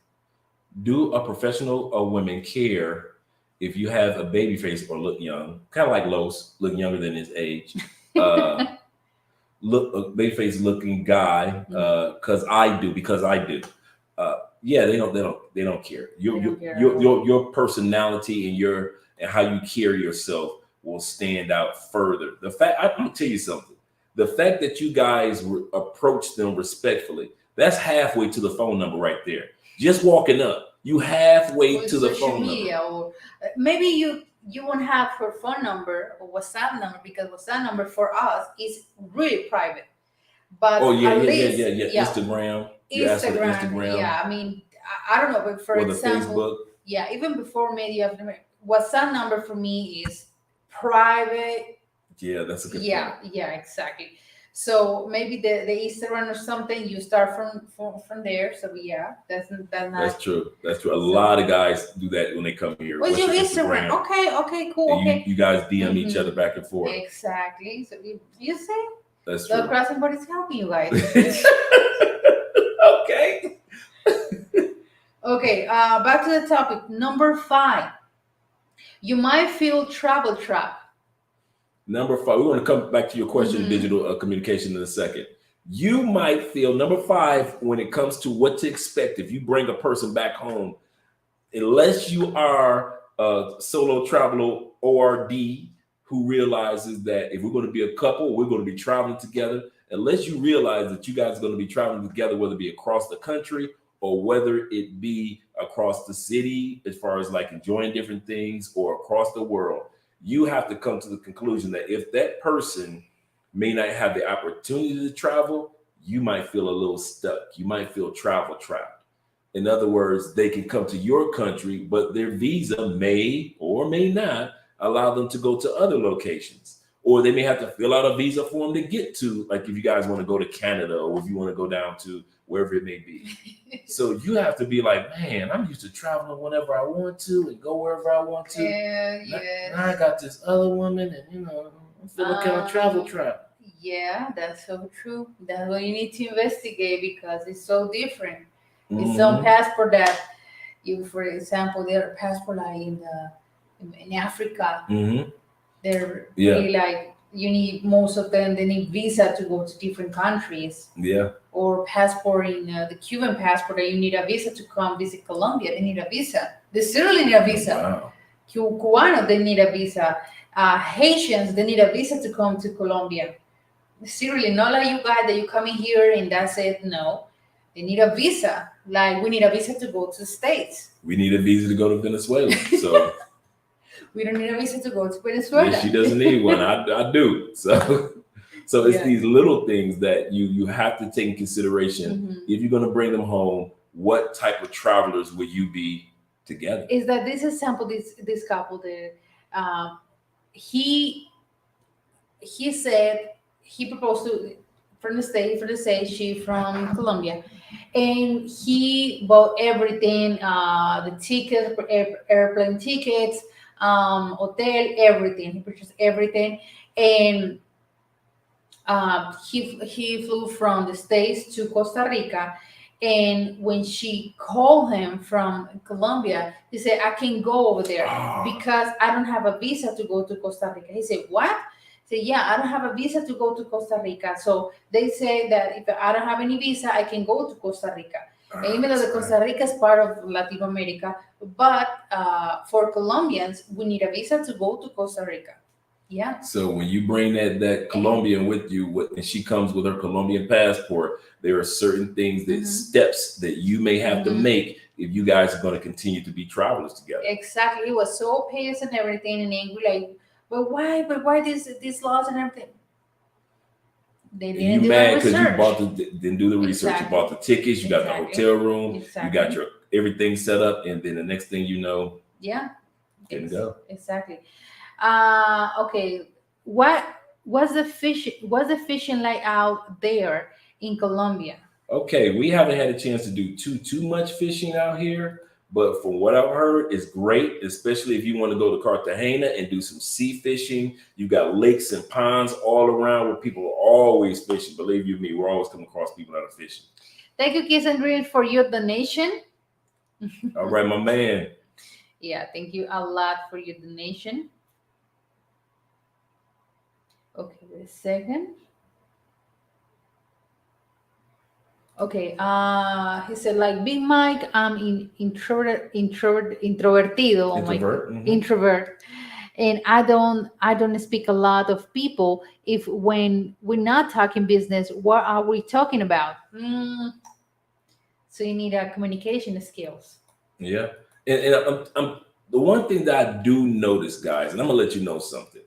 Do a professional women care if you have a baby face or look young? Kind of like Los, look younger than his age. Look a baby face looking guy, because I do. Yeah, they don't care. Your personality and how you carry yourself will stand out further. I'm gonna tell you something. The fact that you guys approach them respectfully, that's halfway to the phone number right there. Just walking up, you halfway to the phone number. Or maybe you won't have her phone number or WhatsApp number, because WhatsApp number for us is really private. But Oh yeah, at yeah, yeah, least, yeah, yeah. yeah, Instagram. You ask for the Instagram, Instagram yeah. I mean, I don't know, but for or the example, Facebook. yeah, even before media, WhatsApp number for me is private. Yeah, that's a good Yeah, point. yeah, exactly. So maybe the Instagram or something, you start from there. So yeah, that's That's not. true. That's true. A So lot of guys do that when they come here. what's What's your your Instagram? Instagram? Okay, okay, And cool, okay. you guys DM each other Mhm. back and forth. Exactly. So you see, That's the true. crossing board is helping you guys. Okay. Okay, back to the topic. Number 5, you might feel travel trap. Number 5. We want to come back to your question, Mhm. digital communication, in a second. You might feel number 5 when it comes to what to expect if you bring a person back home, unless you are a solo traveler ORD who realizes that if we're going to be a couple, we're going to be traveling together. Unless you realize that you guys are going to be traveling together, whether it be across the country or whether it be across the city, as far as like enjoying different things, or across the world, you have to come to the conclusion that if that person may not have the opportunity to travel, you might feel a little stuck. You might feel travel trapped. In other words, they can come to your country, but their visa may or may not allow them to go to other locations. Or they may have to fill out a visa form to get to, like if you guys want to go to Canada or if you want to go down to wherever it may be. So you have to be like, man, I'm used to traveling whenever I want to and go wherever I want to. Yes. Now I got this other woman, and I'm feeling kind of travel trapped. Yeah, that's so true. That's what you need to investigate, because it's so different. It's some Mhm. passport that you, for example, there are passport like in Africa. Mhm. They're Yeah. really like, you need, most of them, they need visa to go to different countries. Yeah. Or passport in the Cuban passport, that you need a visa to come visit Colombia. They need a visa. They still need a visa. Wow. Cubano, they need a visa. Haitians, they need a visa to come to Colombia. Seriously, not like you guys that you come in here and that's it. No, they need a visa. Like we need a visa to go to the States. We need a visa to go to Venezuela. So We don't need a visa to go to Venezuela. yeah, she doesn't need one. I do. So it's Yeah. these little things that you have to take in consideration. Mhm. If you're going to bring them home, what type of travelers will you be together? Is that this example, this couple, he said he proposed to from the state, she from Colombia, and he bought everything, the tickets, airplane tickets, hotel, everything. He purchased everything, and he flew from the States to Costa Rica. And when she called him from Colombia, he said, I can go over there because I don't have a visa to go to Costa Rica. He said, what? He said, yeah, I don't have a visa to go to Costa Rica. So they say that if I don't have any visa, I can go to Costa Rica. And even though the Costa Rica is part of Latin America, but for Colombians, we need a visa to go to Costa Rica. Yeah. So when you bring that Colombian with you, and she comes with her Colombian passport, there are certain things, that steps that you may have to make if you guys are going to continue to be travelers together. Exactly. He was so pissed and everything and angry, like, but why? But why these laws and everything? They didn't You do mad the because you research. didn't do the research. Exactly. You bought the tickets, you got the Exactly. hotel room, Exactly. you got your everything set up, and then the next thing you know, Yeah. didn't go. Exactly. Okay. What's the fishing like out there in Colombia? Okay, we haven't had a chance to do too much fishing out here, but from what I've heard, it's great, especially if you want to go to Cartagena and do some sea fishing. You got lakes and ponds all around where people are always fishing. Believe you me, we're always coming across people that are fishing. Thank you, Kiss and Reed, for your donation. All right, my man. Yeah, thank you a lot for your donation. Okay, wait a second. Okay, he said, like Big Mike, I'm introvertido. Oh my God. Introvert, and I don't speak a lot of people. If when we're not talking business, what are we talking about? So you need a communication skills. Yeah, and I'm The one thing that I do notice, guys, and I'm gonna let you know something.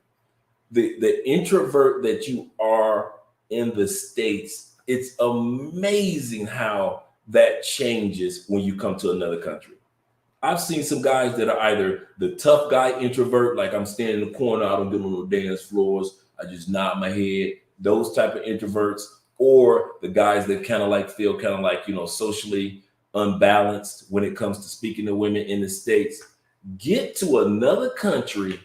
The introvert that you are in the States, it's amazing how that changes when you come to another country. I've seen some guys that are either the tough guy introvert, like I'm standing in the corner, I don't get on the dance floors, I just nod my head, those type of introverts, or the guys that kind of like feel kind of like, socially unbalanced when it comes to speaking to women in the States. Get to another country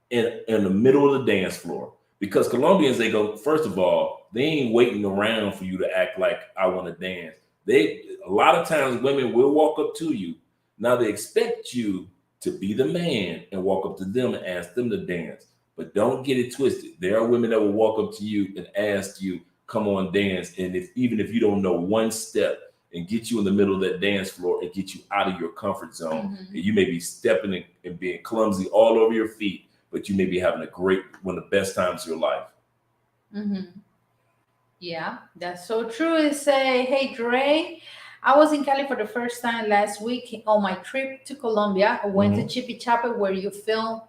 in the middle of the dance floor. Because Colombians, they go, first of all, they ain't waiting around for you to act like I want to dance. A lot of times women will walk up to you. Now they expect you to be the man and walk up to them and ask them to dance. But don't get it twisted. There are women that will walk up to you and ask you, come on, dance. And even if you don't know one step, and get you in the middle of that dance floor and get you out of your comfort zone. And you may be stepping and being clumsy all over your feet, but you may be having one of the best times of your life. Yeah, that's so true. It's hey, Dre, I was in Cali for the first time last week on my trip to Colombia. I went to Chippy Chapa where you film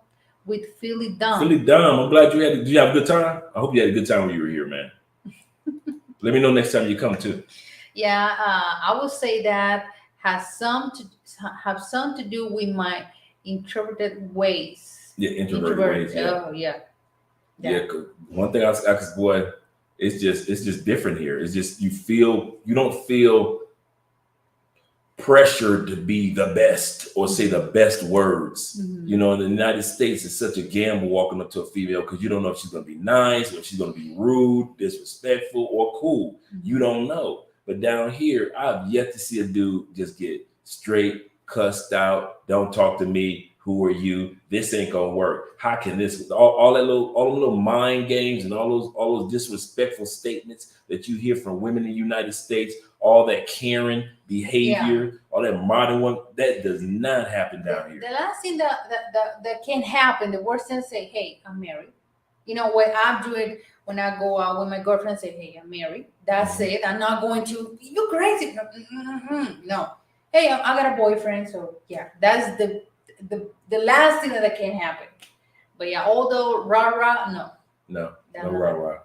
with Philly Dumb. Philly Dumb, I'm glad did you have a good time? I hope you had a good time when you were here, man. Let me know next time you come too. Yeah, I would say that have some to do with my introverted ways. Yeah, introverted ways. Yeah. Oh yeah. Yeah. One thing I was, boy, it's just different here. It's just you don't feel pressured to be the best or say the best words. In the United States, it's such a gamble walking up to a female because you don't know if she's gonna be nice or if she's gonna be rude, disrespectful, or cool. You don't know. But down here, I've yet to see a dude just get straight cussed out. Don't talk to me. Who are you? This ain't gonna work. How can this? All them little mind games and all those disrespectful statements that you hear from women in the United States. All that Karen behavior, all that modern one, that does not happen down here. The last thing that can happen, the worst thing, say, hey, I'm married. What I'm doing when I go out with my girlfriend, say, hey, I'm married. That's it. I'm not going to, you crazy. No. Hey, I got a boyfriend. So yeah, that's the last thing that can happen. But yeah, although rah-rah, no rah-rah.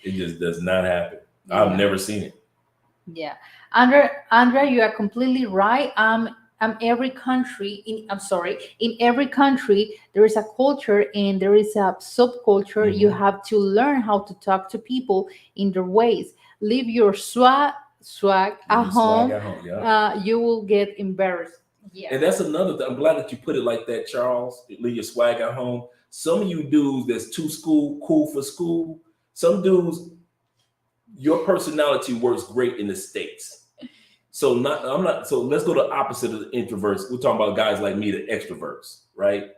It just does not happen. I've never seen it. Yeah, Andrea, you are completely right. In every country there is a culture and there is a subculture. You have to learn how to talk to people in their ways. Leave your swag at home. You will get embarrassed. Yeah. And that's another thing. I'm glad that you put it like that, Charles. Leave your swag at home. Some of you dudes that's too cool for school. Some dudes, your personality works great in the States. So let's go to the opposite of the introverts. We're talking about guys like me, the extroverts, right?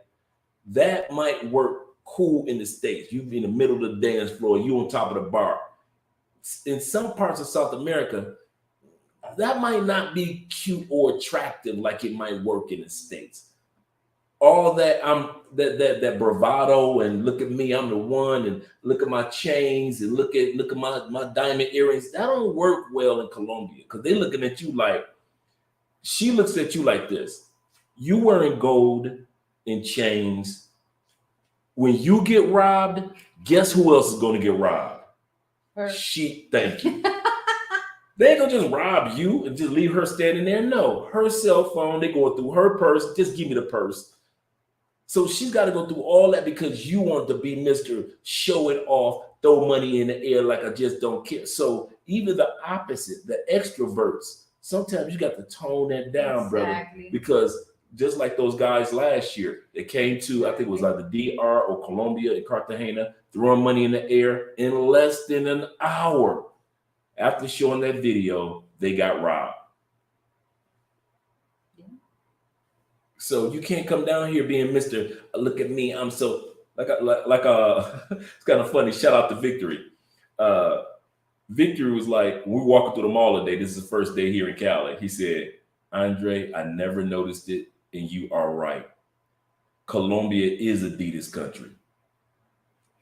That might work cool in the States. You be in the middle of the dance floor, you on top of the bar. In some parts of South America, that might not be cute or attractive like it might work in the States. All that that bravado and look at me, I'm the one, and look at my chains and look at my diamond earrings. That don't work well in Colombia because they're looking at you like, she looks at you like this. You wearing gold and chains. When you get robbed, guess who else is going to get robbed? Her. Thank you. They ain't gonna just rob you and just leave her standing there. No, her cell phone, they going through her purse. Just give me the purse. So she's got to go through all that because you want to be Mr. Show it off, throw money in the air like I just don't care. So even the opposite, the extroverts, sometimes you got to tone that down, brother, because just like those guys last year, they came to, I think it was like the DR or Colombia in Cartagena, throwing money in the air in less than an hour. After showing that video, they got robbed. So you can't come down here being Mr. Look at me, I'm so like it's kind of funny. Shout out to Victory. Victory was like, we walking through the mall today. This is the first day here in Cali. He said, Andre, I never noticed it, and you are right. Colombia is Adidas country.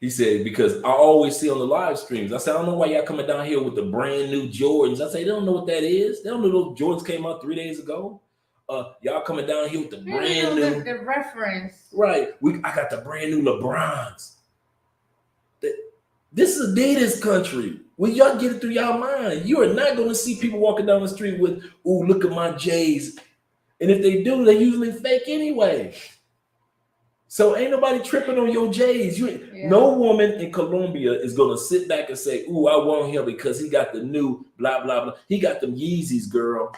He said, because I always see on the live streams, I said, I don't know why y'all coming down here with the brand new Jordans. I say, they don't know what that is. They don't know those Jordans came out 3 days ago. y'all coming down here with the You brand know new the reference. right. I got the brand new LeBrons. This is Adidas country. When y'all get it through y'all mind, you are not going to see people walking down the street with, "Ooh, look at my J's." And if they do, they usually fake anyway. So ain't nobody tripping on your J's. No woman in Colombia is going to sit back and say, "Ooh, I want him because he got the new blah, blah, blah. He got them Yeezys, girl."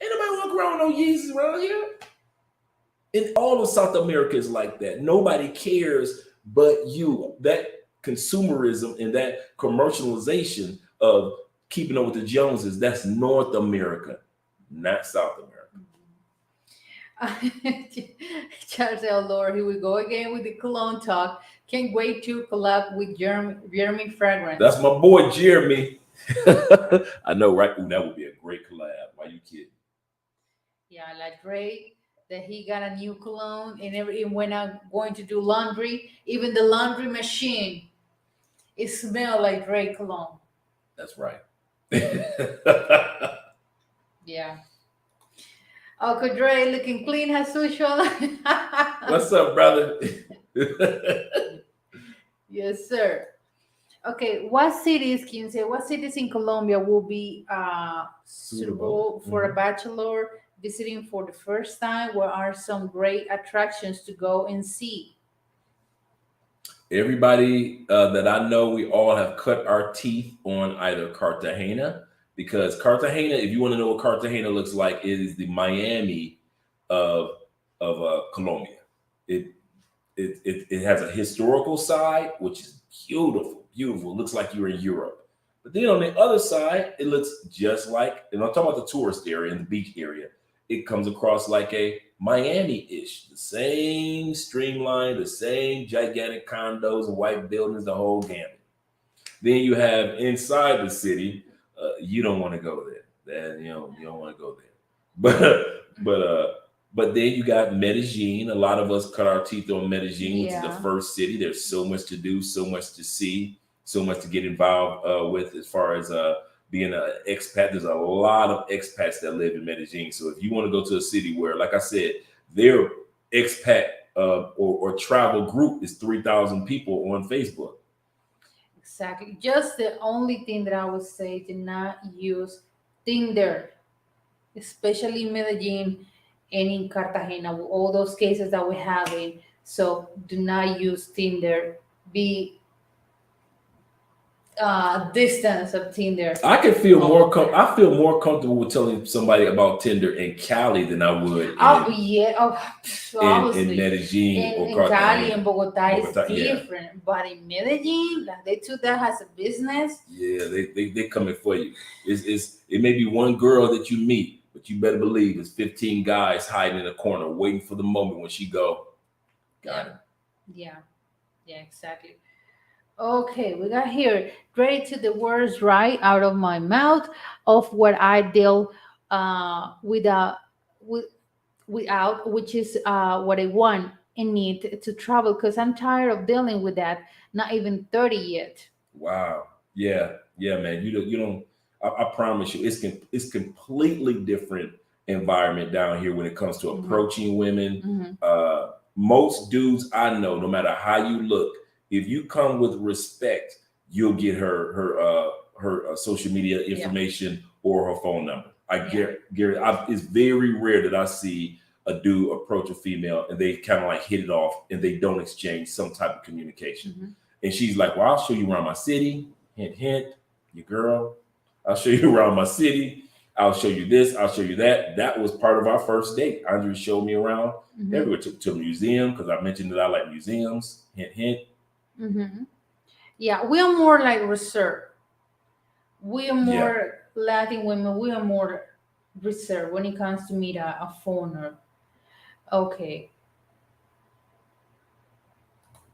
Ain't nobody walk around with no Yeezys around here. And all of South America is like that. Nobody cares but you. That consumerism and that commercialization of keeping up with the Joneses, that's North America, not South America. Charles, oh Lord, here we go again with the cologne talk. Can't wait to collab with Jeremy Fragrance. That's my boy Jeremy. I know, right? Ooh, that would be a great collab. Why you kidding? Yeah, like Drake, that he got a new cologne, and when I'm going to do laundry, even the laundry machine, it smells like Drake cologne. That's right. Yeah. Uncle Dre looking clean as usual. What's up, brother? Yes, sir. Okay, what cities in Colombia will be suitable for a bachelor visiting for the first time? What are some great attractions to go and see? Everybody that I know, we all have cut our teeth on either Cartagena, because Cartagena, if you want to know what Cartagena looks like, it is the Miami of Colombia. It has a historical side, which is beautiful. It looks like you're in Europe. But then on the other side, it looks just like, and I'm talking about the tourist area and the beach area, it comes across like a Miami-ish, the same streamline, the same gigantic condos and white buildings, the whole gambit. Then you have inside the city, you don't want to go there. You don't want to go there. But then you got Medellin. A lot of us cut our teeth on Medellin, which is the first city. There's so much to do, so much to see, so much to get involved with as far as being an expat. There's a lot of expats that live in Medellin. So if you want to go to a city where, like I said, their expat or travel group is 3,000 people on Facebook. Exactly. Just the only thing that I would say, do not use Tinder, especially in Medellin and in Cartagena, all those cases that we're having. So do not use Tinder. Be distance of Tinder. I can feel I feel more comfortable with telling somebody about Tinder in Cali than I would in Medellin or in Cali and Bogota is different, but in Medellin, like they took that as a business. Yeah, they coming for you. It may be one girl that you meet, but you better believe it's 15 guys hiding in a corner waiting for the moment when she go. Got it. Yeah, exactly. Okay, we got here. Great to the words right out of my mouth of what I deal without, which is what I want and need to travel, because I'm tired of dealing with that. Not even 30 yet. Wow. Yeah, man. You don't. I promise you, it's completely different environment down here when it comes to approaching women. Most dudes I know, no matter how you look, if you come with respect, you'll get her social media information or her phone number. It's very rare that I see a dude approach a female and they kind of like hit it off and they don't exchange some type of communication. And she's like, "Well, I'll show you around my city. Hint, hint, your girl. I'll show you around my city. I'll show you this. I'll show you that." That was part of our first date. Andre showed me around everywhere, to a museum, because I mentioned that I like museums. Hint, hint. Yeah, we are more like reserved. We are more Latin women. We are more reserved when it comes to meet a foreigner. Okay.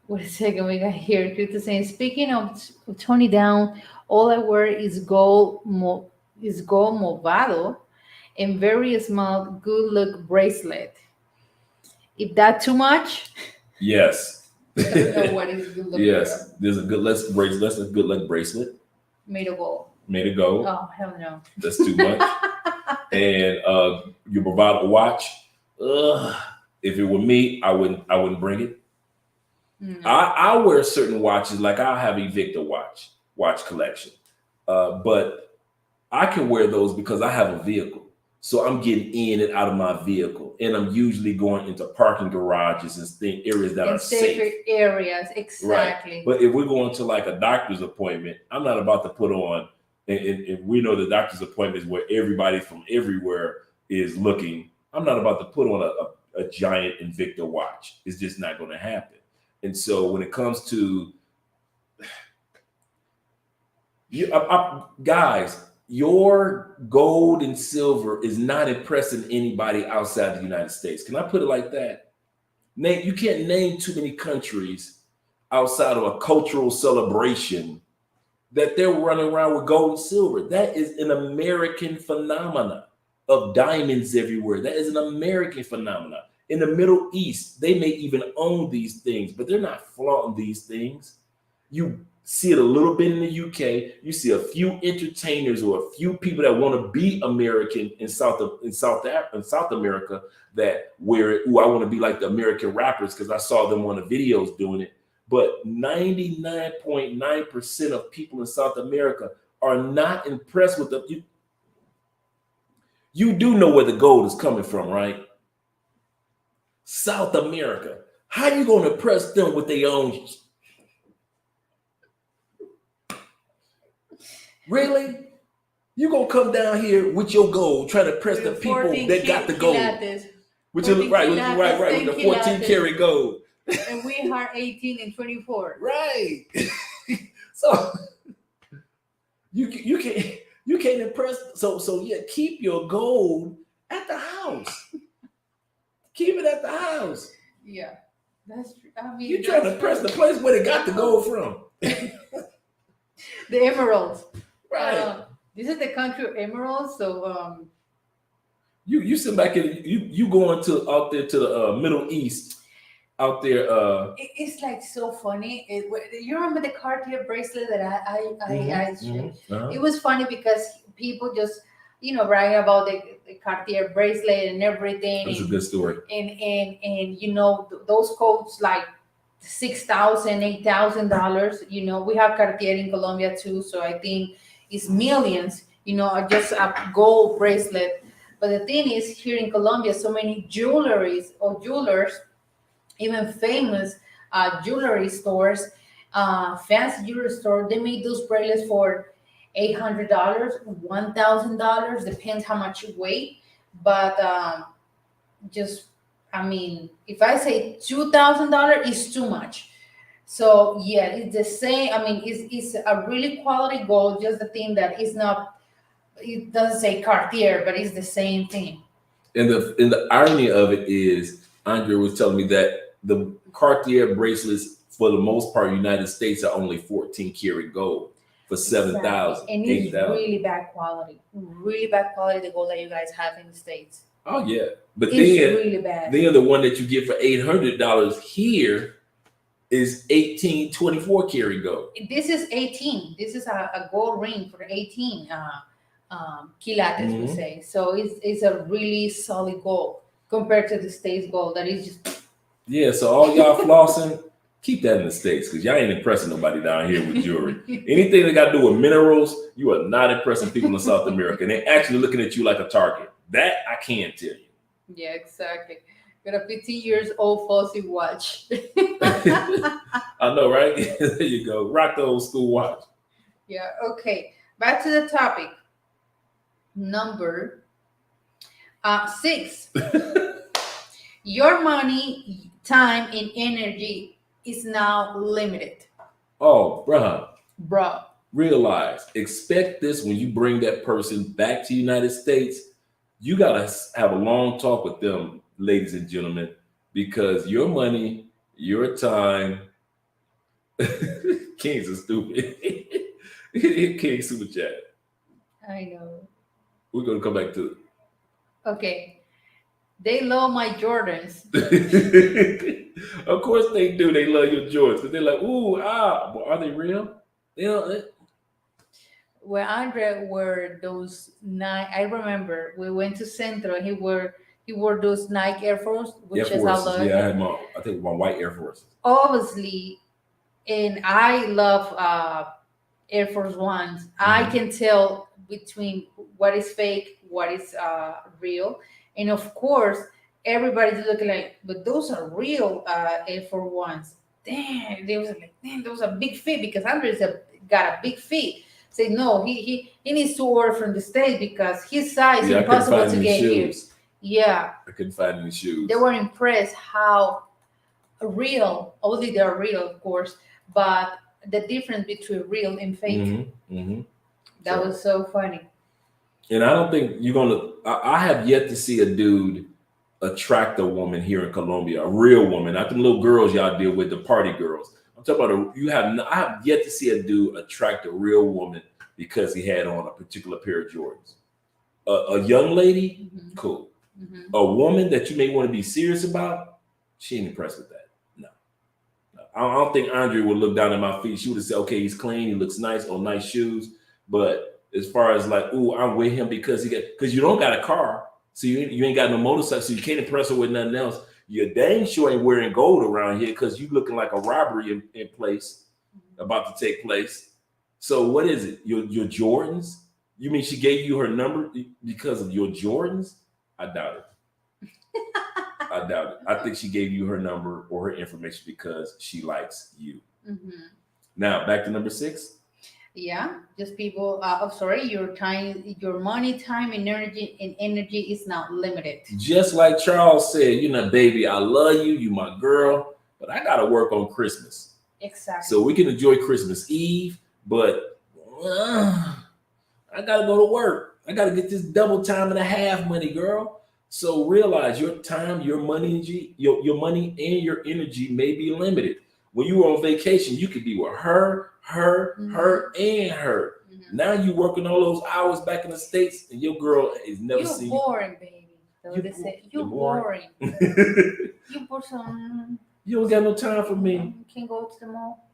Wait a second, we got here. Krista saying, speaking of Tony down, all I wear is gold movado and very small good look bracelet. If that too much? Yes. I don't know what is good look. Yes, there's a good luck bracelet. That's a good luck bracelet. Made of gold. made of gold. Oh, hell no. That's too much. And your Bravado watch. If it were me, I wouldn't bring it. No. I wear certain watches, like I have a Victor watch collection, but I can wear those because I have a vehicle. So I'm getting in and out of my vehicle, and I'm usually going into parking garages and areas that In are safer safe. areas, exactly. Right. But if we're going to like a doctor's appointment, I'm not about to put on, and we know the doctor's appointments where everybody from everywhere is looking. I'm not about to put on a giant Invicta watch. It's just not going to happen. And so when it comes to you, guys, your gold and silver is not impressing anybody outside the United States. Can I put it like that? Nate, you can't name too many countries outside of a cultural celebration that they're running around with gold and silver. That is an American phenomenon of diamonds everywhere. That is an American phenomenon. In the Middle East, they may even own these things, but they're not flaunting these things. You see it a little bit in the UK. You see a few entertainers or a few people that want to be American in South America that wear it. Ooh, I want to be like the American rappers because I saw them on the videos doing it. But 99.9% of people in South America are not impressed with the. You do know where the gold is coming from, right? South America. How you going to impress them with their own? Really? You going to come down here with your gold, trying to impress the people that got the gold? Which is right, with the 14 karat gold. And we are 18 and 24. Right. So you can't impress. So yeah, keep your gold at the house. Keep it at the house. Yeah, that's true. I mean, you're trying to impress the place where they got the gold from. The emeralds. Right. This is the country of emeralds. So you sit back and you going to out there to the Middle East. Out there, it's like so funny. You remember the Cartier bracelet that I It was funny because people just brag about the Cartier bracelet and everything. It's a good story. And those coats like $6,000, $8,000. We have Cartier in Colombia too, so I think it's millions. Just a gold bracelet. But the thing is, here in Colombia, so many jewelers, even famous jewelry stores, fancy jewelry store, they made those bracelets for $800, $1,000, depends how much you weigh. But if I say $2,000 is too much. So yeah, it's the same. I mean, it's a really quality gold. Just the thing that is not. It doesn't say Cartier, but it's the same thing. And the irony of it is, Andre was telling me that the Cartier bracelets, for the most part, United States are only 14 karat gold for $7,000. And it's really bad quality. Really bad quality, the gold that you guys have in the States. Oh yeah, but it's really bad. Then the one that you get for $800 here is 24 karat gold. This is 18. This is a gold ring for 18 quilates, we say. So it's a really solid gold compared to the States gold that is just. Yeah, so all y'all flossing, keep that in the States because y'all ain't impressing nobody down here with jewelry. Anything that got to do with minerals, you are not impressing people in South America. And they're actually looking at you like a target. That I can tell you. Yeah, exactly. Got a 15 years old fuzzy watch. I know, right? There you go. Rock the old school watch. Yeah, okay. Back to the topic. Number 6. Your money, time, and energy is now limited. Oh, bruh. Bruh. Realize, expect this when you bring that person back to the United States. You got to have a long talk with them, ladies and gentlemen, because your money, your time, Kings are stupid. King Super Chat. I know. We're going to come back to it. Okay. They love my Jordans. Of course they do. They love your Jordans. Because they're like, ooh, are they real? where Andre wore those Nike. I remember we went to Centro. He wore those Nike Air Force, Air which is I Forces. love Yeah, I it. had I think my white Air Forces. Obviously, and I love Air Force Ones. I Hmm. can tell between what is fake, what is real, and of course, everybody's looking like, but those are real Air Force Ones. Damn, they was like, damn, those are big feet because Andres got a big feet. Say no, he needs to order from the state because his size Yeah, I couldn't impossible find to any get here. shoes. Yeah, I couldn't find any they shoes. were impressed how real, only they're real, of course, but the difference between real and fake. Hmm. Hmm. That So, was so funny. and I don't think you're gonna. I have yet to see a dude attract a woman here in Colombia, a real woman, not the little girls y'all deal with, the party girls. I'm talking about I have yet to see a dude attract a real woman because he had on a particular pair of Jordans. A young lady, Hmm. cool. Hmm. A woman that you may want to be serious about, she ain't impressed with that. No, no. I don't think Andre would look down at my feet. She would have said, "Okay, he's clean, he looks nice, on nice shoes." But as far as like, "Ooh, I'm with him because because you don't got a car, so you ain't got no motorcycle, so you can't impress her with nothing else. You dang sure ain't wearing gold around here because you looking like a robbery in place about to take place. So what is it? Your Jordans? You mean she gave you her number because of your Jordans? I doubt it. I doubt it. I think she gave you her number or her information because she likes you. Hmm. Now back to number 6. Yeah, just people. I'm sorry, your time, your money, time, and energy is not limited. Just like Charles said, baby, I love you. You my girl, but I gotta work on Christmas. So Exactly. we can enjoy Christmas Eve, but I gotta go to work. I gotta get this double time and a half money, girl. So realize your time, your money, your money and your energy may be limited. When you were on vacation, you could be with her, her, Hmm. her, and her. Hmm. Now you working all those hours back in the States, and your girl has never You seen you. boring, baby. So You they say you're you boring. boring. You You bored some. don't got no time for me. Can go to the mall.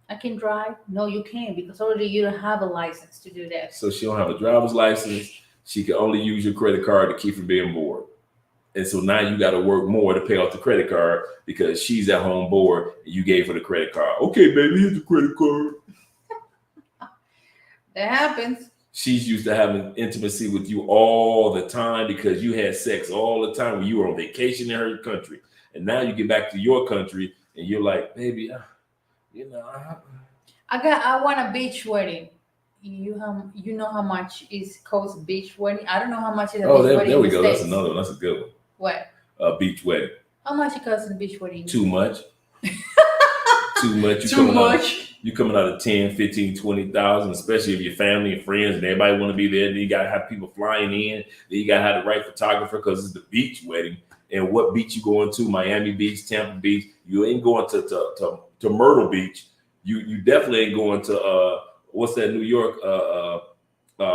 I can drive. No, you can't because already you don't have a license to do that. So she don't have a driver's license. She can only use your credit card to keep from being bored. And so now you got to work more to pay off the credit card because she's at home bored and you gave her the credit card. Okay, baby, here's the credit card. That happens. She's used to having intimacy with you all the time because you had sex all the time when you were on vacation in her country. And now you get back to your country and you're like, baby, you know, I, I want a beach wedding. You know how much is cost beach wedding? I don't know how much is a oh, beach wedding there in we the go. That's States. another one. That's a good one. What? Beach wedding. How much it costs in beach wedding in the Too States? much. Too much. Too much. You coming out of 10, 15, 20,000, especially if your family and friends and everybody want to be there. Then you gotta have people flying in. Then you gotta have the right photographer because it's the beach wedding. And what beach you going to? Miami Beach, Tampa Beach. You ain't going to Myrtle Beach. You definitely ain't going to what's that New York? I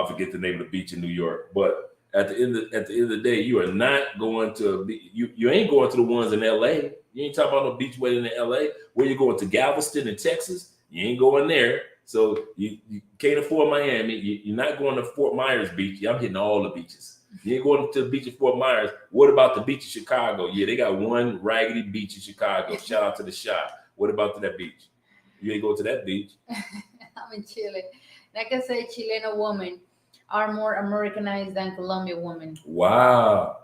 forget the name of the beach in New York. But at the end of the day, you are not going to be you ain't going to the ones in LA. You ain't talking about no beach wedding in LA. Where you going to Galveston in Texas? You ain't going there. So you can't afford Miami. You're not going to Fort Myers Beach. I'm hitting all the beaches. You ain't going to the beach in Fort Myers. What about the beach in Chicago? Yeah, they got one raggedy beach in Chicago. Shout out to the shop. What about that beach? You ain't going to that beach. I'm in Chile. Like I say, Chilean women are more Americanized than Colombian women. Wow.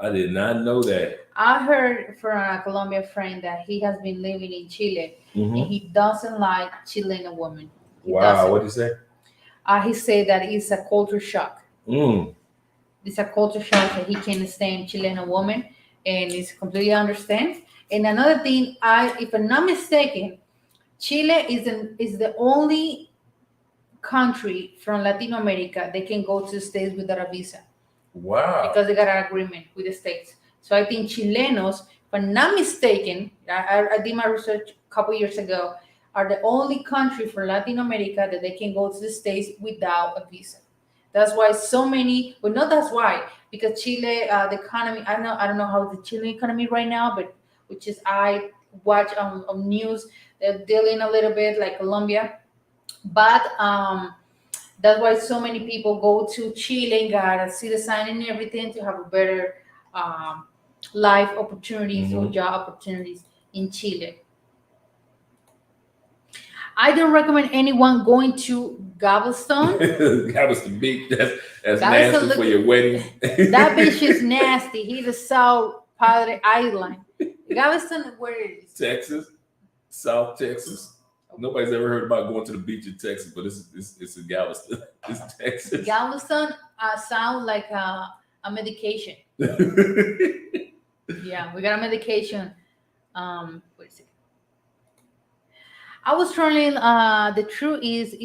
I did not know that. I heard from a Colombian friend that he has been living in Chile and Hmm. he doesn't like Chilean women. He Wow. doesn't. What did you say? He said that it's a culture shock. Mm. It's a culture shock that he can't stand Chilean woman, and it's completely understand. And another thing, if I'm not mistaken, Chile is the only country from Latin America that can go to the States without a visa Wow. because they got an agreement with the States. So I think Chilenos, if I'm not mistaken, I did my research a couple years ago, are the only country from Latin America that they can go to the States without a visa. That's why so many, but not that's why, because Chile, the economy, I don't know how the Chilean economy right now, but which is I watch on news, they're dealing a little bit like Colombia, but That's why so many people go to Chile and got a citizen and everything to have a better um, life opportunities or job opportunities in Chile. I don't recommend anyone going to Galveston. That was the beach. That's Galveston nasty for your wedding. That beach is nasty. He's a South Padre Island. Galveston, where it is? Texas, South Texas. Nobody's ever heard about going to the beach in Texas, but it's in Galveston. It's Texas. Galveston sound like a medication. Yeah, we got a medication. Wait a second. I was trying. The truth is,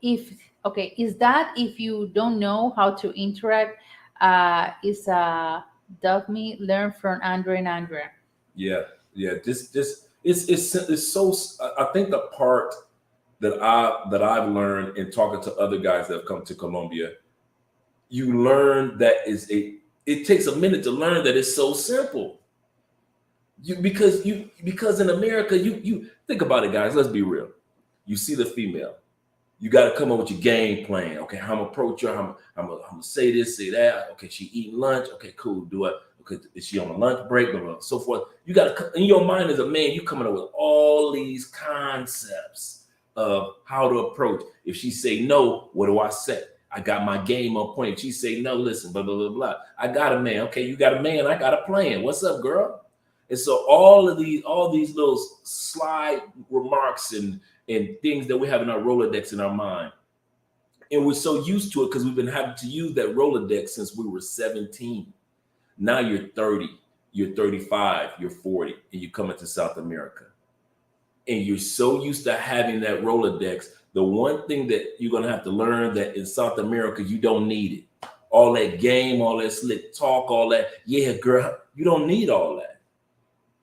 if okay, is that if you don't know how to interact, is Dove Me learn from Andre and Andrea. Yeah. This it's so. I think the part that I've learned in talking to other guys that have come to Colombia, you learn that it takes a minute to learn that it's so simple. Because in America, you think about it, guys. Let's be real. You see the female, you got to come up with your game plan. Okay, I'm gonna approach her. I'm gonna say this, say that. Okay, she eating lunch. Okay, cool. Do it. Okay, is she on a lunch break? Blah, blah, so forth. You got to, in your mind as a man, you coming up with all these concepts of how to approach. If she say no, what do I say? I got my game on point. If she say no, listen, blah, blah, blah, blah. I got a man. Okay, you got a man. I got a plan. What's up, girl? And so all these little slide remarks and things that we have in our Rolodex in our mind. And we're so used to it because we've been having to use that Rolodex since we were 17. Now you're 30, you're 35, you're 40, and you come into South America. And you're so used to having that Rolodex. The one thing that you're going to have to learn that in South America, you don't need it. All that game, all that slick talk, all that, yeah, girl, you don't need all that.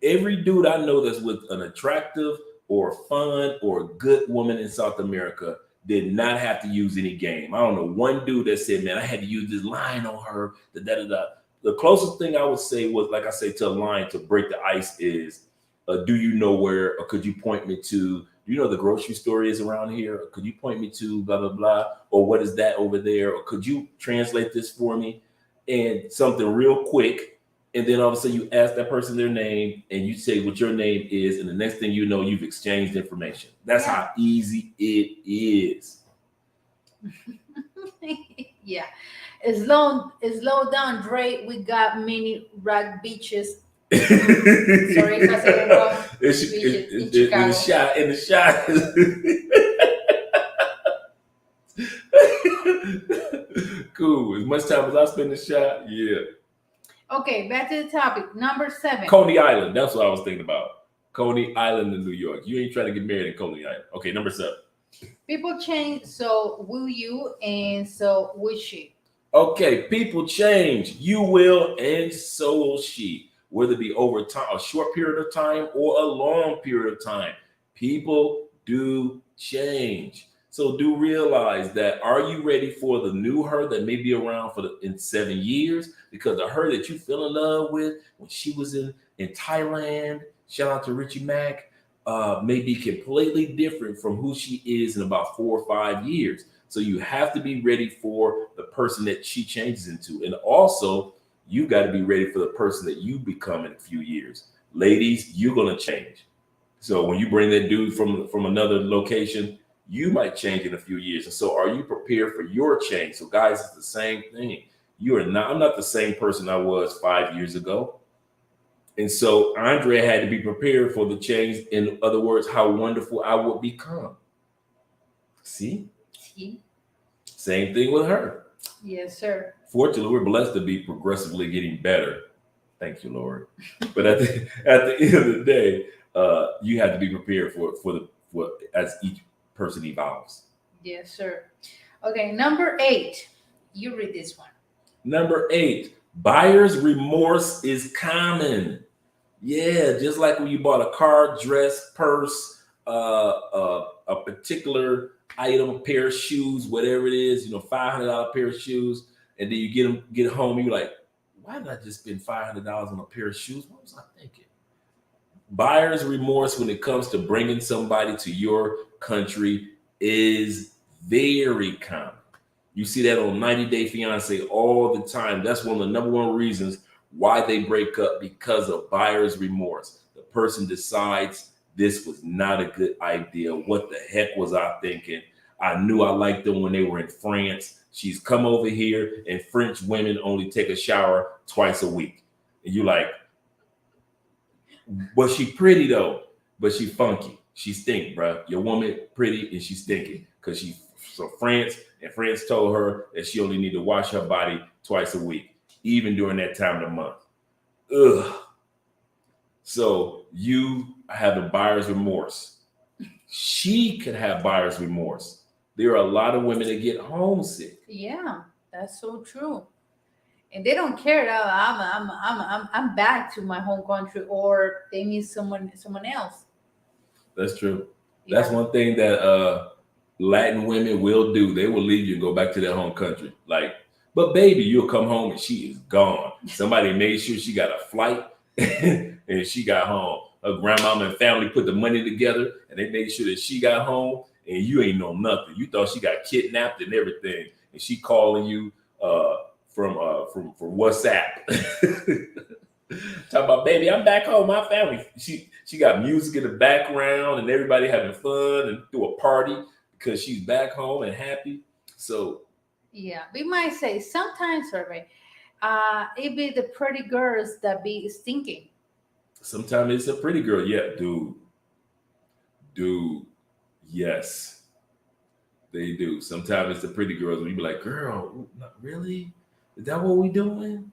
Every dude I know that's with an attractive or fun or good woman in South America did not have to use any game. I don't know one dude that said, man, I had to use this line on her, da-da-da-da. The closest thing I would say was, like I say, to a line to break the ice is, do you know where, or could you point me to, do you know the grocery store is around here? Or could you point me to blah, blah, blah? Or what is that over there? Or could you translate this for me? And something real quick. And then all of a sudden you ask that person their name and you say what your name is. And the next thing you know, you've exchanged information. That's how easy it is. Yeah. Slow down, Dre. We got many rock beaches. Sorry if I said it wrong. In the shot. Cool. As much time as I spend in the shot, yeah. Okay, back to the topic. Number 7. Coney Island. That's what I was thinking about. Coney Island in New York. You ain't trying to get married in Coney Island. Okay, number 7. People change, so will you, and so will she. Okay, people change. You will, and so will she. Whether it be over time, a short period of time or a long period of time, people do change. So do realize that, are you ready for the new her that may be around in 7 years? Because the her that you fell in love with when she was in Thailand, shout out to Richie Mack, may be completely different from who she is in about 4 or 5 years. So you have to be ready for the person that she changes into. And also, you got to be ready for the person that you become in a few years. Ladies, you're going to change. So when you bring that dude from another location, you might change in a few years. And so are you prepared for your change? So guys, it's the same thing. I'm not the same person I was 5 years ago. And so Andrea had to be prepared for the change. In other words, how wonderful I would become. See? Same thing with her. Yes, sir. Fortunately, we're blessed to be progressively getting better. Thank you, Lord. But at the end of the day, you have to be prepared for as each person evolves. Yes, sir. Okay, number 8. You read this one. Number 8, buyer's remorse is common. Yeah, just like when you bought a car, dress, purse, a particular item, a pair of shoes, whatever it is, $500 pair of shoes, and then you get home, and you're like, why did I just spend $500 on a pair of shoes? What was I thinking? Buyer's remorse when it comes to bringing somebody to your country is very common. You see that on 90 Day Fiance all the time. That's one of the number one reasons why they break up, because of buyer's remorse. The person decides, this was not a good idea. What the heck was I thinking? I knew I liked them when they were in France. She's come over here, and French women only take a shower twice a week. And you like, but she pretty though, but she funky. She stink, bro. Your woman pretty and she stinking because she from France, and France told her that she only need to wash her body twice a week, even during that time of the month. Ugh. So you have a buyer's remorse. She could have buyer's remorse. There are a lot of women that get homesick. Yeah, that's so true. And they don't care that I'm back to my home country, or they need someone else. That's true. Yeah. That's one thing that Latin women will do. They will leave you and go back to their home country. Like, but baby, you'll come home and she is gone. Somebody made sure she got a flight and she got home. Her grandmama and family put the money together and they made sure that she got home, and you ain't know nothing. You thought she got kidnapped and everything, and she calling you from WhatsApp. Talk about, baby, I'm back home. My family. She got music in the background and everybody having fun and do a party because she's back home and happy. So yeah, we might say sometimes, survey, it be the pretty girls that be stinking. sometimes it's a pretty girl. Yeah, dude, yes, they do. Sometimes it's the pretty girls. We be like, girl, not really? Is that what we doing?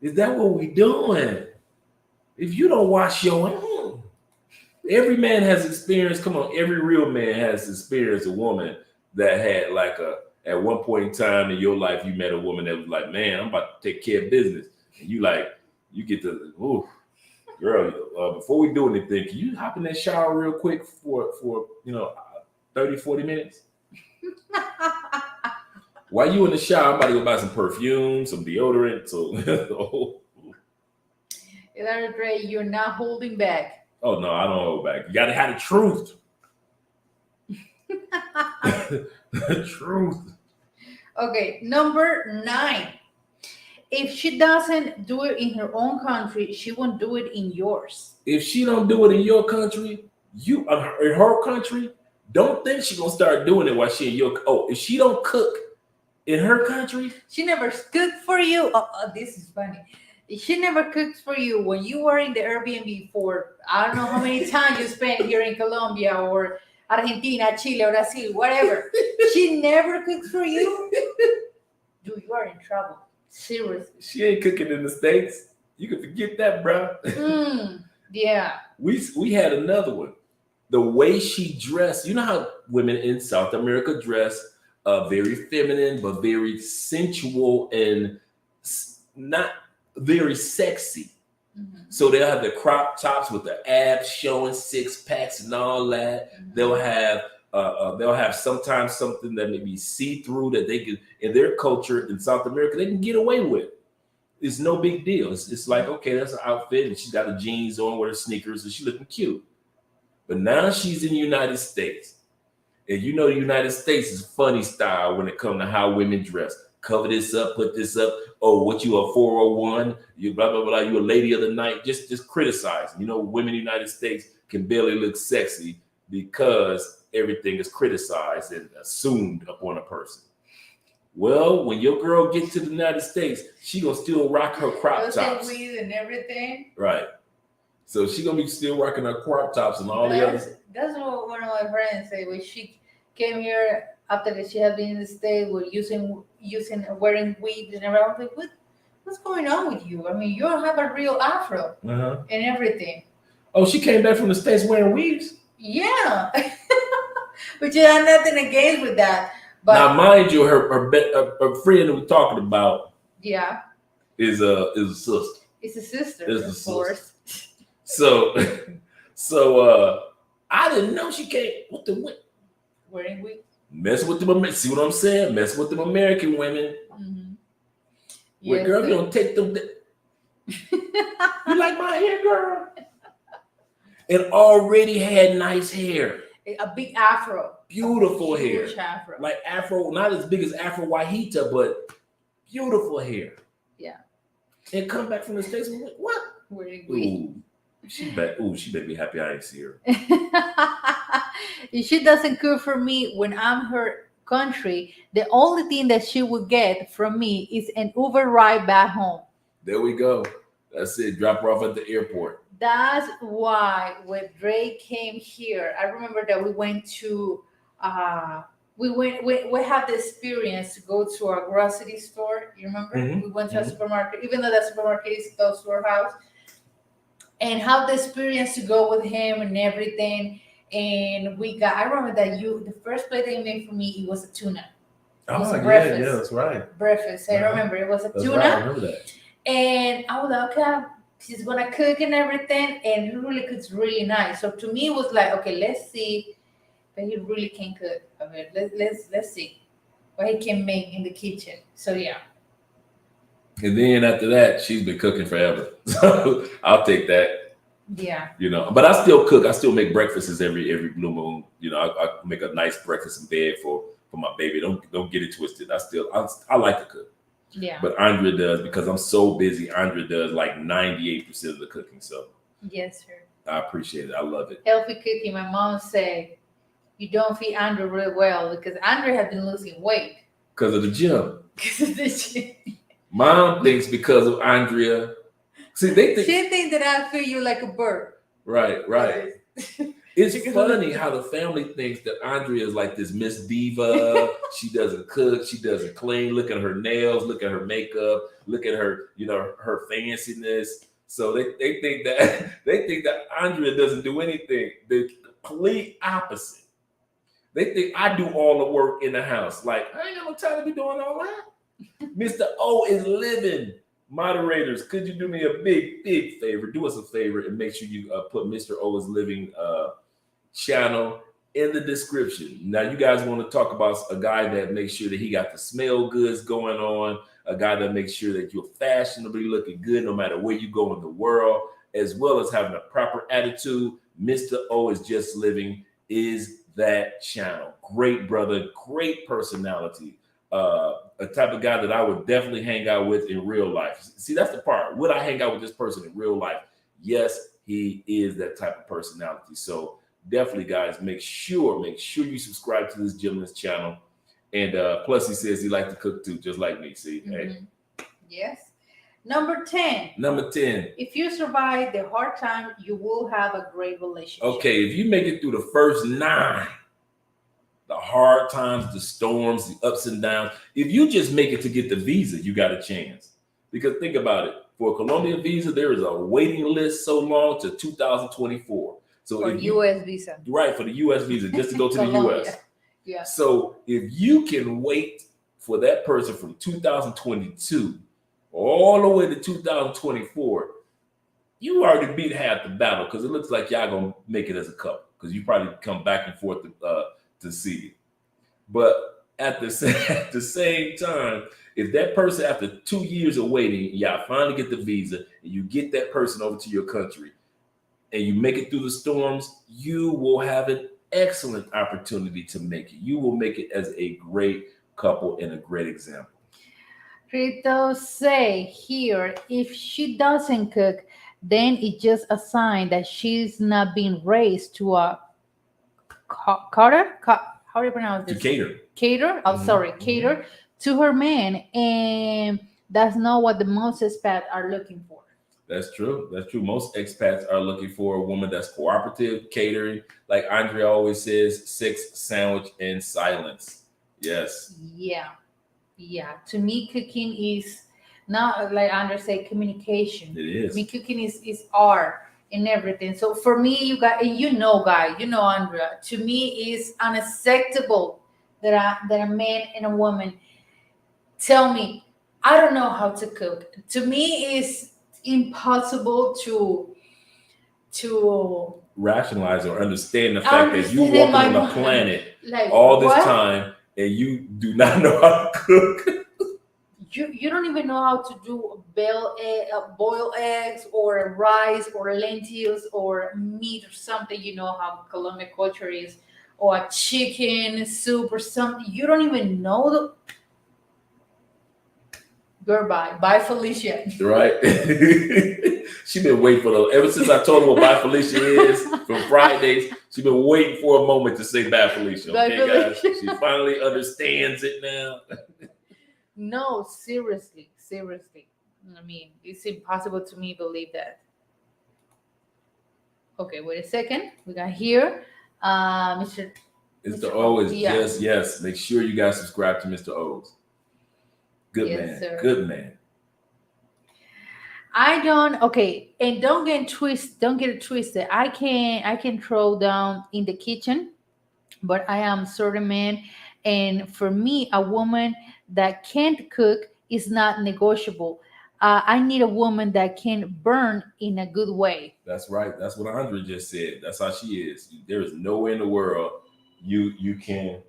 Is that what we doing? If you don't wash your hands, every man has experience. Come on, every real man has experienced a woman that had like at one point in time in your life, you met a woman that was like, man, I'm about to take care of business. And you get to, ooh, girl, before we do anything, can you hop in that shower real quick for 30, 40 minutes? While you in the shower, I'm about to go buy some perfume, some deodorant. So, Dre, you're not holding back. oh no, I don't hold back. You gotta have the truth. The truth. Okay, number 9. If she doesn't do it in her own country, she won't do it in yours. If she don't do it in your country, in her country, don't think she gonna start doing it while she in your. Oh, if she don't cook in her country, she never cooked for you. Oh, this is funny. She never cooks for you when you are in the Airbnb for I don't know how many times you spent here in Colombia or Argentina, Chile, or Brazil, whatever. She never cooks for you. Dude, you are in trouble. Seriously. She ain't cooking in the States. You can forget that, bro. Yeah. We had another one. The way she dressed. You know how women in South America dress, very feminine, but very sensual and not very sexy. Mm-hmm. So they'll have the crop tops with the abs showing, 6 packs and all that. Mm-hmm. They'll have sometimes something that may be see-through that they can, in their culture in South America, they can get away with. It's no big deal. It's like, okay, that's an outfit, and she got the jeans on with her sneakers, and she looking cute. But now she's in the United States. And you know the United States is funny style when it comes to how women dress. Cover this up, put this up. Oh, what you a 401? You blah, blah, blah. You a lady of the night. Just criticizing. You know, women in the United States can barely look sexy because everything is criticized and assumed upon a person. Well, when your girl gets to the United States, she gonna still rock her crop tops. And everything. Right. So she gonna be still rocking her crop tops and all the others. That's what one of my friends said when she came here after that she had been in the States with wearing wigs and everything. I was like, what's going on with you? I mean, you don't have a real afro and everything. Oh, she came back from the States wearing wigs? Yeah. But you have nothing against with that. But now, mind you, her friend that we're talking about, yeah, is a sister. It's a sister, of course. So I didn't know she came with the wearing wigs. Mess with them. See what I'm saying? Mess with them American women. Mm-hmm. Well, yes, girl, you don't take them. You like my hair, girl? And already had nice hair. A big afro. Beautiful hair. Huge afro. Like afro, not as big as Afro Wahita, but beautiful hair. Yeah. And come back from the States and like, what? Where did we? Ooh, she better be happy I ain't see her. If she doesn't cook for me when I'm her country, the only thing that she would get from me is an Uber ride back home. There we go. That's it. Drop her off at the airport. That's why when Drake came here, I remember that we went to we had the experience to go to a grocery store. You remember? Mhm, We went to a supermarket, even though that supermarket is close to our house, and have the experience to go with him and everything. And I remember that the first plate that you made for me, it was a tuna. It was a breakfast. Yeah, that's right. Breakfast. I Uh-huh. remember it was a That's tuna. right. I remember that. And I was like, okay, she's gonna cook and everything, and he really cooks really nice. So to me, it was like, okay, let's see, but he really can cook. I mean, let's see what he can make in the kitchen. So yeah. And then after that, she's been cooking forever. So I'll take that. Yeah. But I still cook. I still make breakfasts every blue moon. I make a nice breakfast in bed for my baby. Don't get it twisted. I like to cook. Yeah. But Andrea does, because I'm so busy. Andrea does like 98% of the cooking. So Yes, sir. I appreciate it. I love it. Healthy cooking. My mom said you don't feed Andrew really well because Andrew has been losing weight. Because of the gym. Because of the gym. Mom thinks because of Andrea. See, they think. She thinks that I feel you like a bird. Right. It's funny how the family thinks that Andrea is like this Miss Diva. She doesn't cook. She doesn't clean. Look at her nails. Look at her makeup. Look at her, her fanciness. So they think that Andrea doesn't do anything. The complete opposite. They think I do all the work in the house. Like, I ain't got no time to be doing all that. Mr. O is living. Moderators, could you do me a big favor? Do us a favor and make sure you put Mr. O is living channel in the description. Now, you guys want to talk about a guy that makes sure that he got the smell goods going on, a guy that makes sure that you're fashionably looking good no matter where you go in the world, as well as having a proper attitude. Mr. O is just living is that channel. Great brother, great personality. A type of guy that I would definitely hang out with in real life. See, that's the part. Would I hang out with this person in real life? Yes, he is that type of personality. So definitely, guys, make sure you subscribe to this gentleman's channel. And plus, he says he likes to cook too, just like me. See, hey. Yes. Number 10. If you survive the hard time, you will have a great relationship. Okay, if you make it through the first 9, the hard times, the storms, the ups and downs, if you just make it to get the visa, you got a chance. Because think about it. For a Colombian visa, there is a waiting list so long to 2024. So for U.S. visa. Right, for the U.S. visa, just to go to the U.S. Yeah. So if you can wait for that person from 2022 all the way to 2024, you already beat half the battle, because it looks like y'all gonna make it as a couple, because you probably come back and forth to see it. But at the same time, if that person, after 2 years of waiting, y'all finally get the visa and you get that person over to your country and you make it through the storms, you will have an excellent opportunity to make it. You will make it as a great couple and a great example. Rito say here, if she doesn't cook, then it's just a sign that she's not being raised to a cater. How do you pronounce this? To cater. Cater. Oh, sorry, cater to her man, and that's not what the most expats are looking for. That's true. Most expats are looking for a woman that's cooperative, catering. Like Andrea always says, 6 sandwich and silence. Yes. Yeah. To me, cooking is not, like Andrea said, communication. It is. I mean, cooking is art and everything. So for me, you guys, Andrea, to me is unacceptable that a man and a woman tell me, I don't know how to cook. To me, it's impossible to rationalize or understand the fact that you walking on a planet like, all this time and you do not know how to cook. You don't even know how to do boil eggs or rice or lentils or meat or something. You know how Colombian culture is, or a chicken soup or something. You don't even know the girl. Bye, Felicia. Right? She been waiting for ever since I told her what bye Felicia is from Fridays. She been waiting for a moment to say bye Felicia. Bye, Okay, Felicia. guys. She finally understands it now. No, seriously. I mean, it's impossible to me believe that. Okay, wait a second. We got here, Mr. Mr. O is Yeah. just yes. Make sure you guys subscribe to Mr. O's. Good Yes, man. sir. Good man. I don't. Okay, and don't get it twisted. I can throw down in the kitchen, but I am certain man, and for me, a woman that can't cook is not negotiable. I need a woman that can burn in a good way. That's right. That's what Andre just said. That's how she is. There is no way in the world you can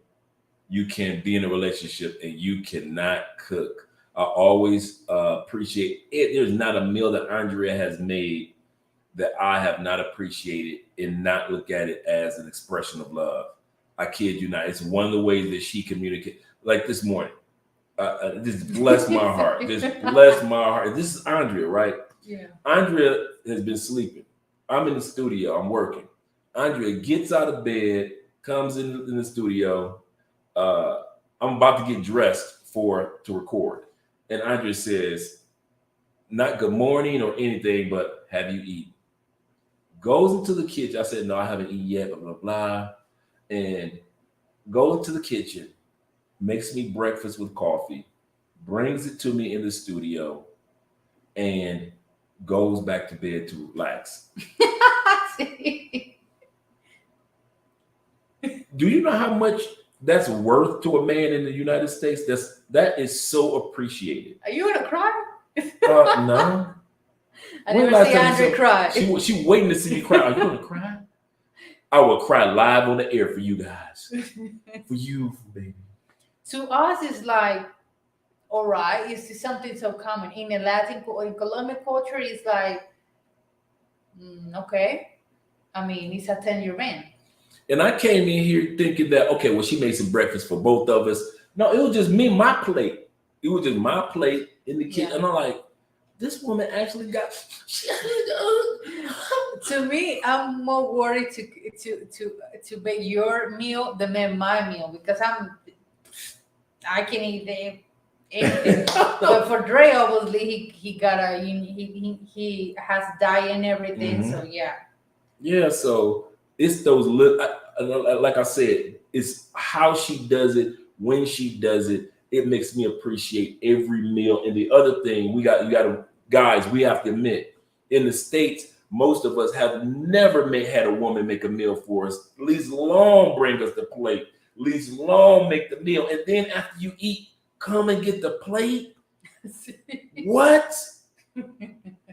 be in a relationship and you cannot cook. I always appreciate it. There's not a meal that Andrea has made that I have not appreciated and not look at it as an expression of love. I kid you not. It's one of the ways that she communicates. Like this morning, just bless my heart. Just bless my heart. This is Andrea, right? Yeah. Andrea has been sleeping. I'm in the studio. I'm working. Andrea gets out of bed, comes in the studio. I'm about to get dressed to record. And Andrea says, not good morning or anything, but have you eaten? Goes into the kitchen. I said, no, I haven't eaten yet, blah, blah, blah. And goes into the kitchen, makes me breakfast with coffee, brings it to me in the studio, and goes back to bed to relax. Do you know how much that's worth to a man in the United States? That is so appreciated. Are you gonna cry? No. I never see Andre cry. She waiting to see me cry. Are you gonna cry? I will cry live on the air for you guys. For you, baby. To us, it's like, all right, it's something so common. In Colombian culture, it's like, okay. I mean, it's a 10-year man. And I came in here thinking that, okay, well, she made some breakfast for both of us. No, it was just me, my plate. It was just my plate in the kitchen. Yeah. And I'm like, this woman actually got. To me, I'm more worried to make your meal than make my meal because I can eat anything. But for Dre, obviously, he has diet and everything. Mm-hmm. So yeah. Yeah, so it's those little, like I said, it's how she does it, when she does it. It makes me appreciate every meal. And the other thing, guys, we have to admit, in the States, most of us have never had a woman make a meal for us. Least long bring us the plate. Least long make the meal. And then after you eat, come and get the plate. What?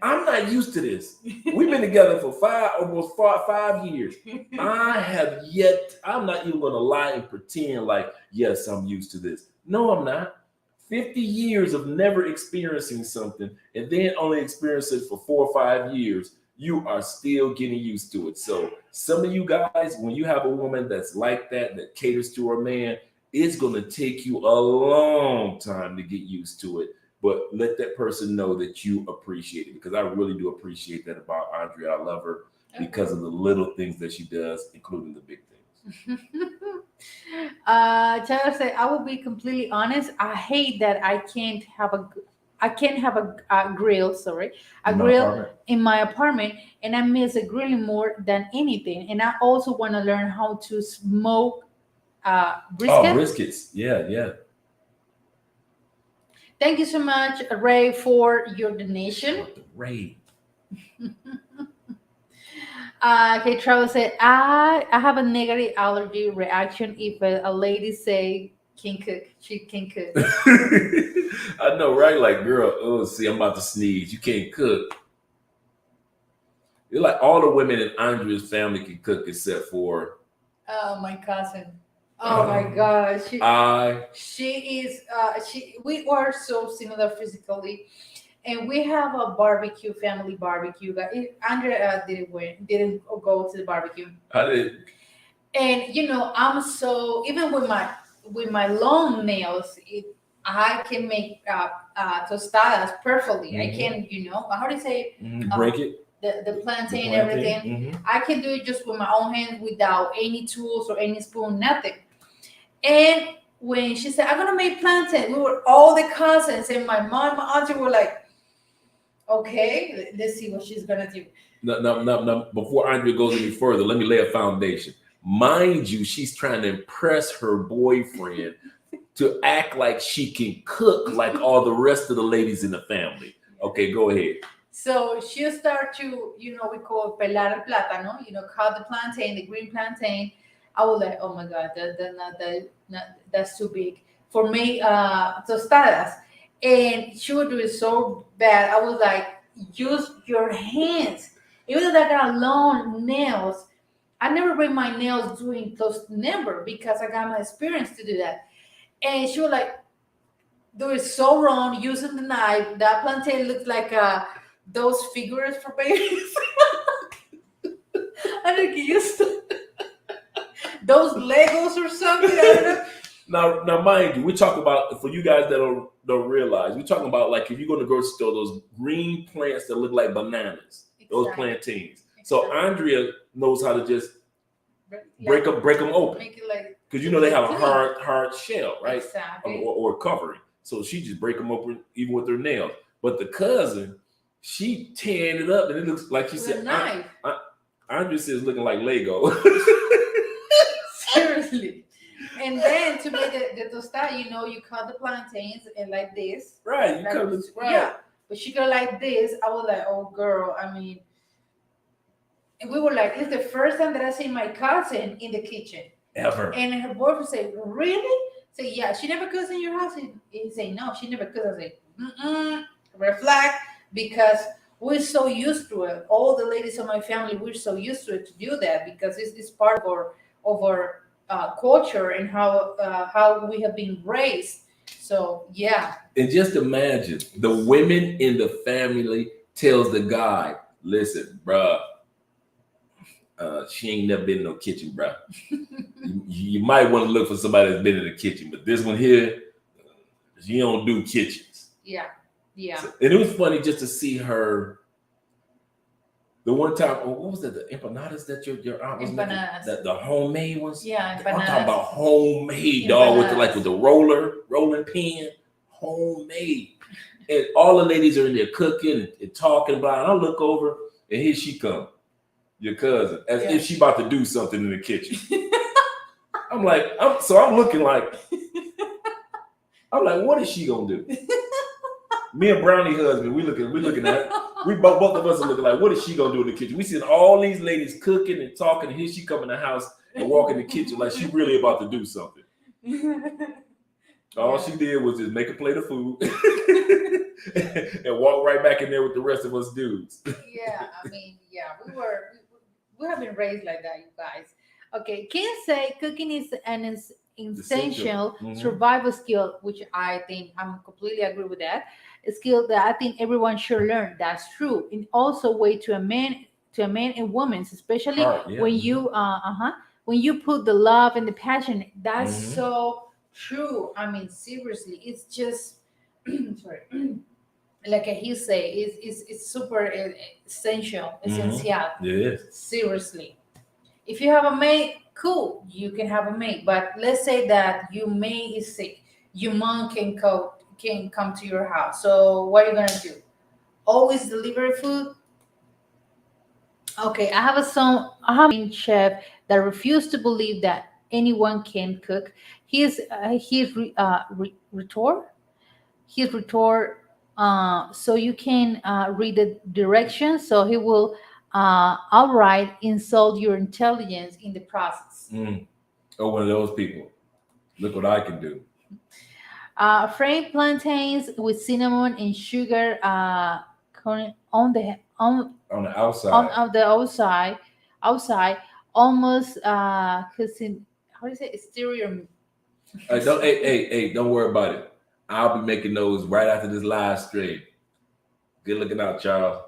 I'm not used to this. We've been together for almost five years. I'm not even going to lie and pretend like, yes, I'm used to this. No, I'm not. 50 years of never experiencing something and then only experience it for 4 or 5 years, you are still getting used to it. So some of you guys, when you have a woman that's like that caters to her man, it's going to take you a long time to get used to it. But let that person know that you appreciate it, because I really do appreciate that about Andrea. I love her because of the little things that she does, including the big things. Tyler said, I will be completely honest. I hate that I can't have a grill, grill in my apartment, and I miss a grilling more than anything. And I also want to learn how to smoke brisket. Oh, briskets. Yeah. Thank you so much, Ray, for your donation. Ray. Okay, Travis said, I have a negative allergy reaction if a lady say can cook. She can cook. I know, right? Like, girl, I'm about to sneeze. You can't cook. You're like all the women in Andrea's family can cook except for my cousin. Oh my gosh. We are so similar physically. And we have a family barbecue. Andrea didn't go to the barbecue. I did. And I'm so, even with my long nails, I can make tostadas perfectly. I Mm-hmm. can, how do you say, Break it. the The plantain, plantain. everything. Mm-hmm. I can do it just with my own hands without any tools or any spoon, nothing. And when she said, I'm gonna make plantain, we were all the cousins and my mom and my auntie were like, okay, let's see what she's gonna do. No. Before Andrea goes any further, let me lay a foundation. Mind you, she's trying to impress her boyfriend to act like she can cook like all the rest of the ladies in the family. Okay, go ahead. So she'll start to, we call pelar el plátano, cut the plantain, the green plantain. I was like, oh my God, that's too big for me, tostadas. And she would do it so bad. I was like, use your hands. Even though I got long nails, I never break my nails doing those, never, because I got my experience to do that. And she was like, do it so wrong using the knife. That plantain looks like those figures for babies. I think you used to those Legos or something. I don't know. Now, mind you, we talk about, for you guys that don't realize, we're talking about like if you go to the grocery store, those green plants that look like bananas, those plantains. So Andrea knows how to just break them open, Make it like, because they have a hard shell, right? Exactly. Or covering. So she just break them open even with her nails. But the cousin, she tearing it up, and it looks like she with said, a knife. Andrea says looking like Lego. Seriously. And then to make the tostada, you cut the plantains and like this. Right, you Like, cut it right. Yeah, but she got like this. I was like, oh girl, I mean, and we were like, it's the first time that I see my cousin in the kitchen. Ever. And her boyfriend said, really? Say, yeah, she never cooks in your house. He say, no, she never cooks. I say, red flag, because we're so used to it. All the ladies of my family, we're so used to it to do that because it's part of our culture and how we have been raised. So yeah. And just imagine the women in the family tells the guy, listen, bruh, she ain't never been in no kitchen, bruh. you might want to look for somebody that's been in the kitchen, but this one here, she don't do kitchens. Yeah. So, and it was funny just to see her. The one time, what was that? The empanadas that your aunt was making? The homemade ones? Yeah, empanadas. I'm talking about homemade, dog, with the rolling pin, homemade. And all the ladies are in there cooking and talking about it. I look over, and here she come, your cousin, as if she about to do something in the kitchen. I'm looking like, what is she gonna do? Me and Brownie husband, we looking at, we both of us are looking like, what is she gonna do in the kitchen? We see all these ladies cooking and talking, and here she come in the house and walk in the kitchen like she really about to do something. All she did was just make a plate of food and walk right back in there with the rest of us dudes. Yeah, I mean, we have been raised like that, you guys. Okay, can say cooking is an essential survival skill, which I think I'm completely agree with that. A skill that I think everyone should learn. That's true. And also way to a man and women, especially when you put the love and the passion. That's so true. I mean, seriously, it's just sorry. Like he say, it's super essential. Yes. Seriously. If you have a maid, cool, you can have a maid. But let's say that your maid is sick, your mom can come to your house. So what are you gonna do? Always deliver food? Okay, I have a chef that refused to believe that anyone can cook. He's rhetor. He's rhetor. So you can read the directions. So he will outright insult your intelligence in the process. Oh, one of those people. Look what I can do. Framed plantains with cinnamon and sugar on the outside. On the outside, almost because how do you say exterior? Don't worry about it. I'll be making those right after this live stream. Good looking out, Charles.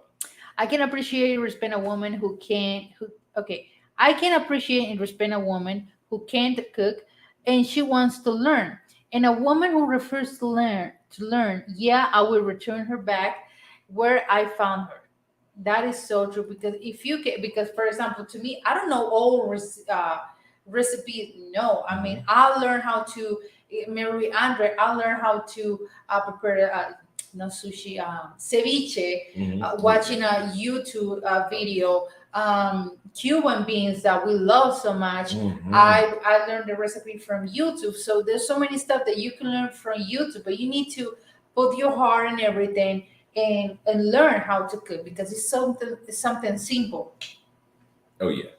I can appreciate and respect a woman who can. Okay, I can appreciate and respect a woman who can't cook and she wants to learn. And a woman who refers to learn, yeah, I will return her back where I found her. That is so true because if you get, because for example, to me, I don't know all recipes. No, I mean, Mhm. I learned how to, Mary Andre, I learned how to prepare, no sushi, ceviche, watching a YouTube video, Cuban beans that we love so much. Mhm. I learned the recipe from YouTube. So there's so many stuff that you can learn from YouTube, but you need to put your heart and everything and learn how to cook because it's something simple. Oh yeah.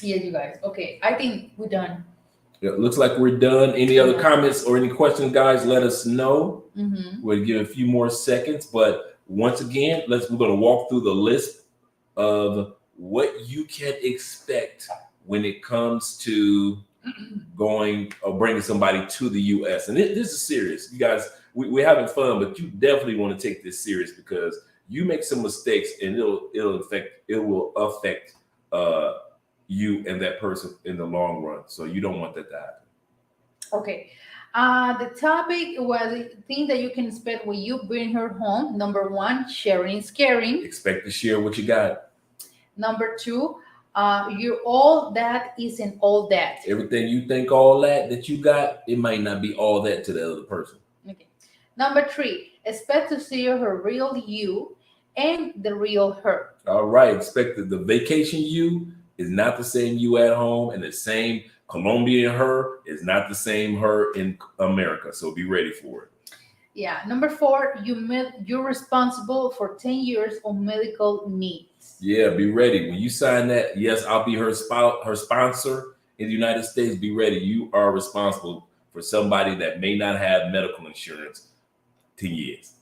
Yeah, you guys. Okay, I think we're done. It looks like we're done. Any other Yeah. comments or any questions, guys? Let us know. Mm-hmm. We'll give a few more seconds, but once again, we're going to walk through the list of what you can expect when it comes to going or bringing somebody to the U.S. And this is serious, you guys. We're having fun, but you definitely want to take this serious because you make some mistakes and it will affect uh, you and that person in the long run. So you don't want that to happen. Okay. The topic was the thing that you can expect when you bring her home. Number one, sharing is caring. Expect to share what you got. Number two, you're all that isn't all that. Everything you think all that you got, it might not be all that to the other person. Okay. Number three, expect to see her real you and the real her. All right. Expect that the vacation you is not the same you at home, and the same Colombian her is not the same her in America. So be ready for it. Yeah. Number four, you're responsible for 10 years of medical needs. Yeah, be ready. When you sign that, yes, I'll be her sponsor in the United States. Be ready. You are responsible for somebody that may not have medical insurance 10 years.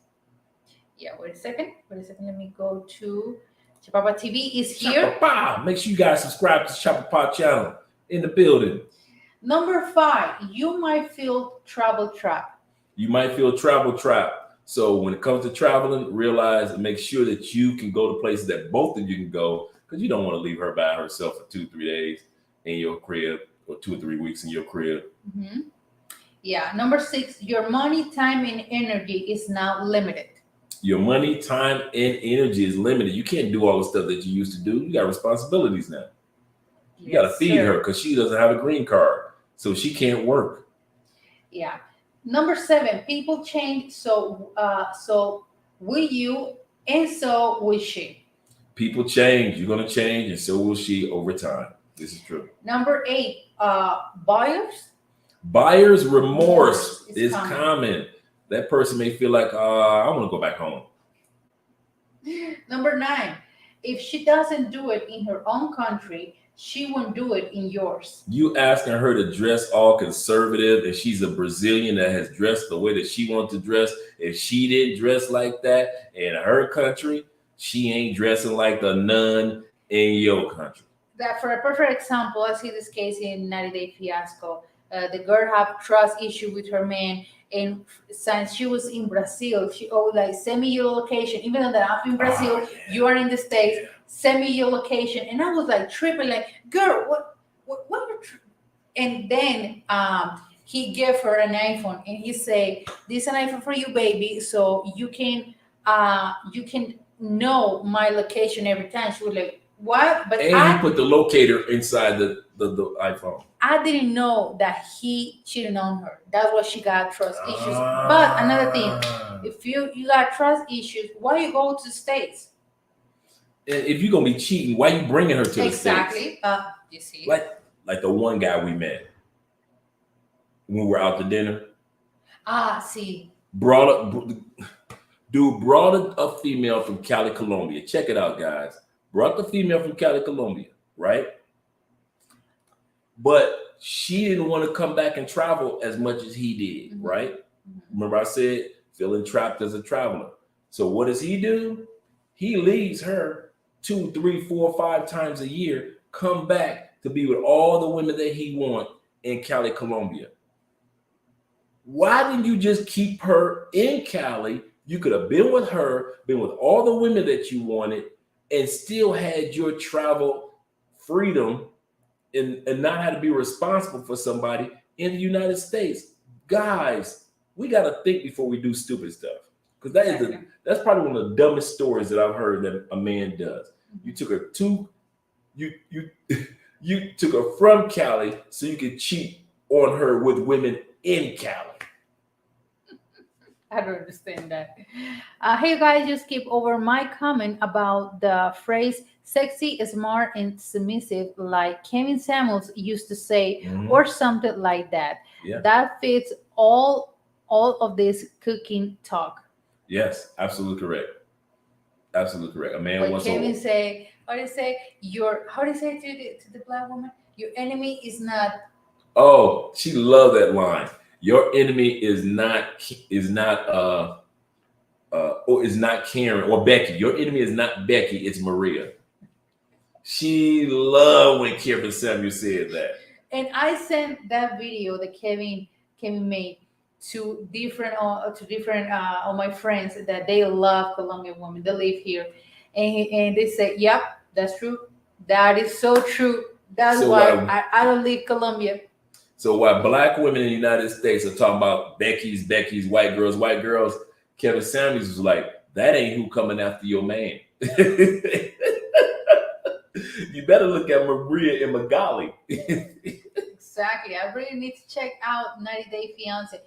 Yeah, wait a second. Let me go to Chapapa TV is here. Chapapa. Make sure you guys subscribe to Chapapa channel in the building. Number five, you might feel travel trap. You might feel travel trapped. So when it comes to traveling, realize and make sure that you can go to places that both of you can go, because you don't want to leave her by herself for 2-3 days in your crib or 2 or 3 weeks in your crib. Mm-hmm. Yeah. Number six, your money, time, and energy is now limited. Your money, time, and energy is limited. You can't do all the stuff that you used to do. You got responsibilities now. You got to feed her because she doesn't have a green card, so she can't work. Yeah. Number seven, people change. So will you, and so will she. People change. You're gonna change, and so will she over time. This is true. Number eight, buyers. Buyer's remorse is common. common. That person may feel like, I want to go back home. Number nine, if she doesn't do it in her own country, she won't do it in yours. You asking her to dress all conservative, and she's a Brazilian that has dressed the way that she wants to dress. If she didn't dress like that in her country, she ain't dressing like the nun in your country. That for a perfect example, I see this case in 90 Day Fiasco. The girl have trust issue with her man, and since she was in Brazil, she always like send me your location. Even though that I'm in Brazil, you are in the States. Send me your location, and I was like tripping, like, girl, what? And then he gave her an iPhone, and he say, "This is an iPhone for you, baby, so you can know my location every time." She was like, "What?" But And he put the locator inside the iPhone. I didn't know that he cheated on her. That's why she got trust issues. But another thing, if you got trust issues, why you go to the States? And if you're gonna be cheating, why you bringing her to the States? Exactly. You see. Like the one guy we met when we were out to dinner. See. Dude brought a female from Cali, Colombia. Check it out, guys. Brought the female from Cali, Colombia, right? But she didn't want to come back and travel as much as he did, Mm-hmm. right? Mm-hmm. Remember I said feeling trapped as a traveler. So what does he do? He leaves her 2, 3, 4, 5 times a year, come back to be with all the women that he wants in Cali, Colombia. Why didn't you just keep her in Cali? You could have been with her, been with all the women that you wanted, and still had your travel freedom and not have to be responsible for somebody in the United States. Guys, we got to think before we do stupid stuff, because that's probably one of the dumbest stories that I've heard that a man does. You took her you took her from Cali so you could cheat on her with women in Cali. I don't understand that. Hey, you guys, just skip over my comment about the phrase sexy, smart, and submissive, like Kevin Samuels used to say, or something like that. Yeah. That fits all of this cooking talk. Yes, absolutely correct. Absolutely correct. A man But wants Kevin to say, how do you say to the black woman? Your enemy is not. Oh, she loved that line. Your enemy is not Karen or Becky. Your enemy is not Becky, it's Maria. She loved when Kevin Samuel said that. And I sent that video that Kevin made to different of my friends that they love Colombian women. They live here, and they say, "Yep, that's true. That is so true. That's So, why I don't leave Colombia." So while black women in the United States are talking about Becky's, white girls, Kevin Samuels was like, that ain't who coming after your man. You better look at Maria and Magali. Exactly. I really need to check out 90 Day Fiance.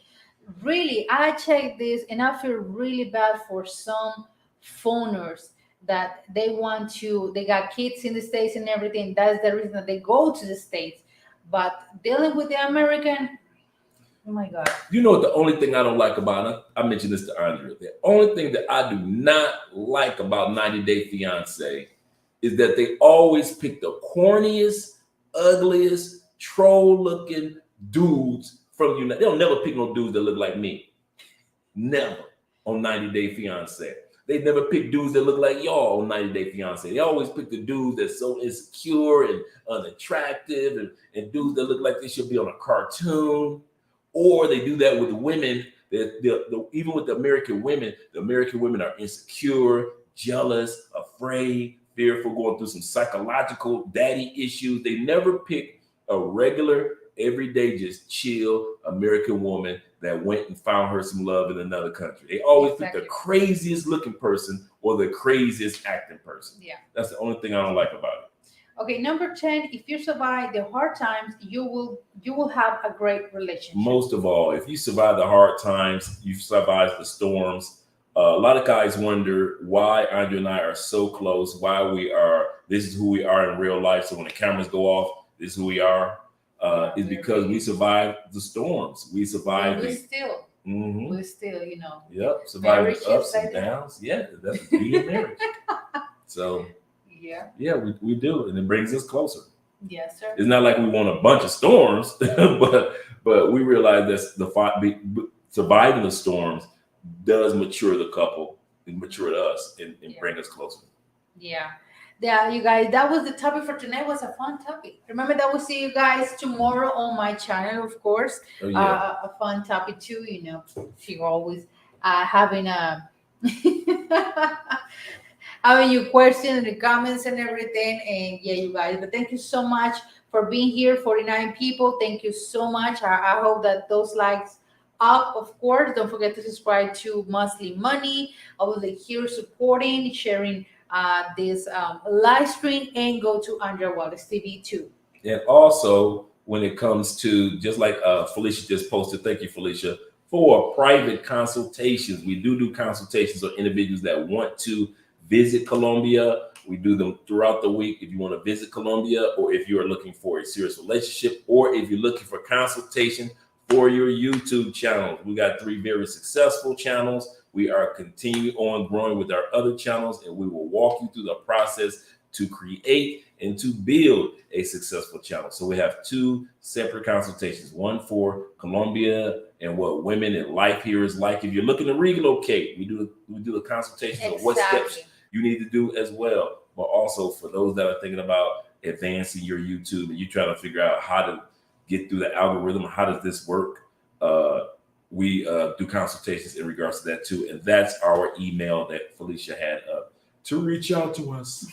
Really, I checked this and I feel really bad for some phoners that they got kids in the States and everything. That's the reason that they go to the States. But dealing with the American, oh my God. You know what the only thing I don't like about it? I mentioned this to Andrea. The only thing that I do not like about 90 Day Fiance is that they always pick the corniest, ugliest, troll-looking dudes from the United. They'll never pick no dudes that look like me. Never on 90 Day Fiance. They never pick dudes that look like y'all on 90 Day Fiance. They always pick the dudes that's so insecure and unattractive and dudes that look like they should be on a cartoon. Or they do that with women. Even with the American women are insecure, jealous, afraid, fearful, going through some psychological daddy issues. They never pick a regular, everyday, just chill American woman that went and found her some love in another country. They always pick the craziest looking person or the craziest acting person. Yeah. That's the only thing I don't like about it. Okay, number 10, if you survive the hard times, you will have a great relationship. Most of all, if you survive the hard times, you survive the storms. A lot of guys wonder why Andrea and I are so close, this is who we are in real life. So when the cameras go off, this is who we are. Is because we survived the storms. We survived. We're still, Yep, surviving the ups and downs. Yeah, that's the beauty of marriage. So yeah, we do, and it brings us closer. Yes, sir. It's not like we want a bunch of storms, but we realize that surviving the storms does mature the couple and mature us and bring us closer. Yeah, you guys, that was the topic for tonight. It was a fun topic. Remember that we'll see you guys tomorrow on my channel, of course. Oh, yeah. A fun topic too, she always having having your questions in the comments and everything. And yeah, you guys, but thank you so much for being here. 49 people. Thank you so much. I hope that those likes up, of course. Don't forget to subscribe to Muslim Money. I will be here supporting, sharing this live stream, and go to Andrea Wallace TV too. And also, when it comes to, just like Felicia just posted, thank you, Felicia, for private consultations. We do consultations on individuals that want to visit Colombia. We do them throughout the week. If you want to visit Colombia, or if you are looking for a serious relationship, or if you're looking for consultation for your YouTube channel. We got 3 very successful channels. We are continuing on growing with our other channels, and we will walk you through the process to create and to build a successful channel. So we have 2 separate consultations, one for Colombia and what women in life here is like. If you're looking to relocate, we do the consultations of what steps you need to do as well. But also for those that are thinking about advancing your YouTube and you're trying to figure out how to get through the algorithm, how does this work? We do consultations in regards to that too. And that's our email that Felicia had up to reach out to us.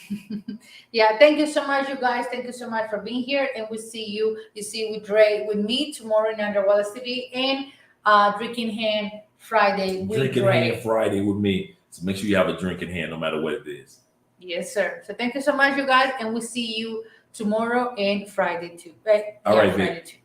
Yeah, thank you so much, you guys. Thank you so much for being here. And we see you. You see with Dre, with me tomorrow in Underwater City, and Drinking Hand Friday with Drinking Dre. Hand Friday with me. So make sure you have a drinking hand no matter what it is. Yes, sir. So thank you so much, you guys. And we'll see you tomorrow and Friday too. Right? All right, Friday Vic. too.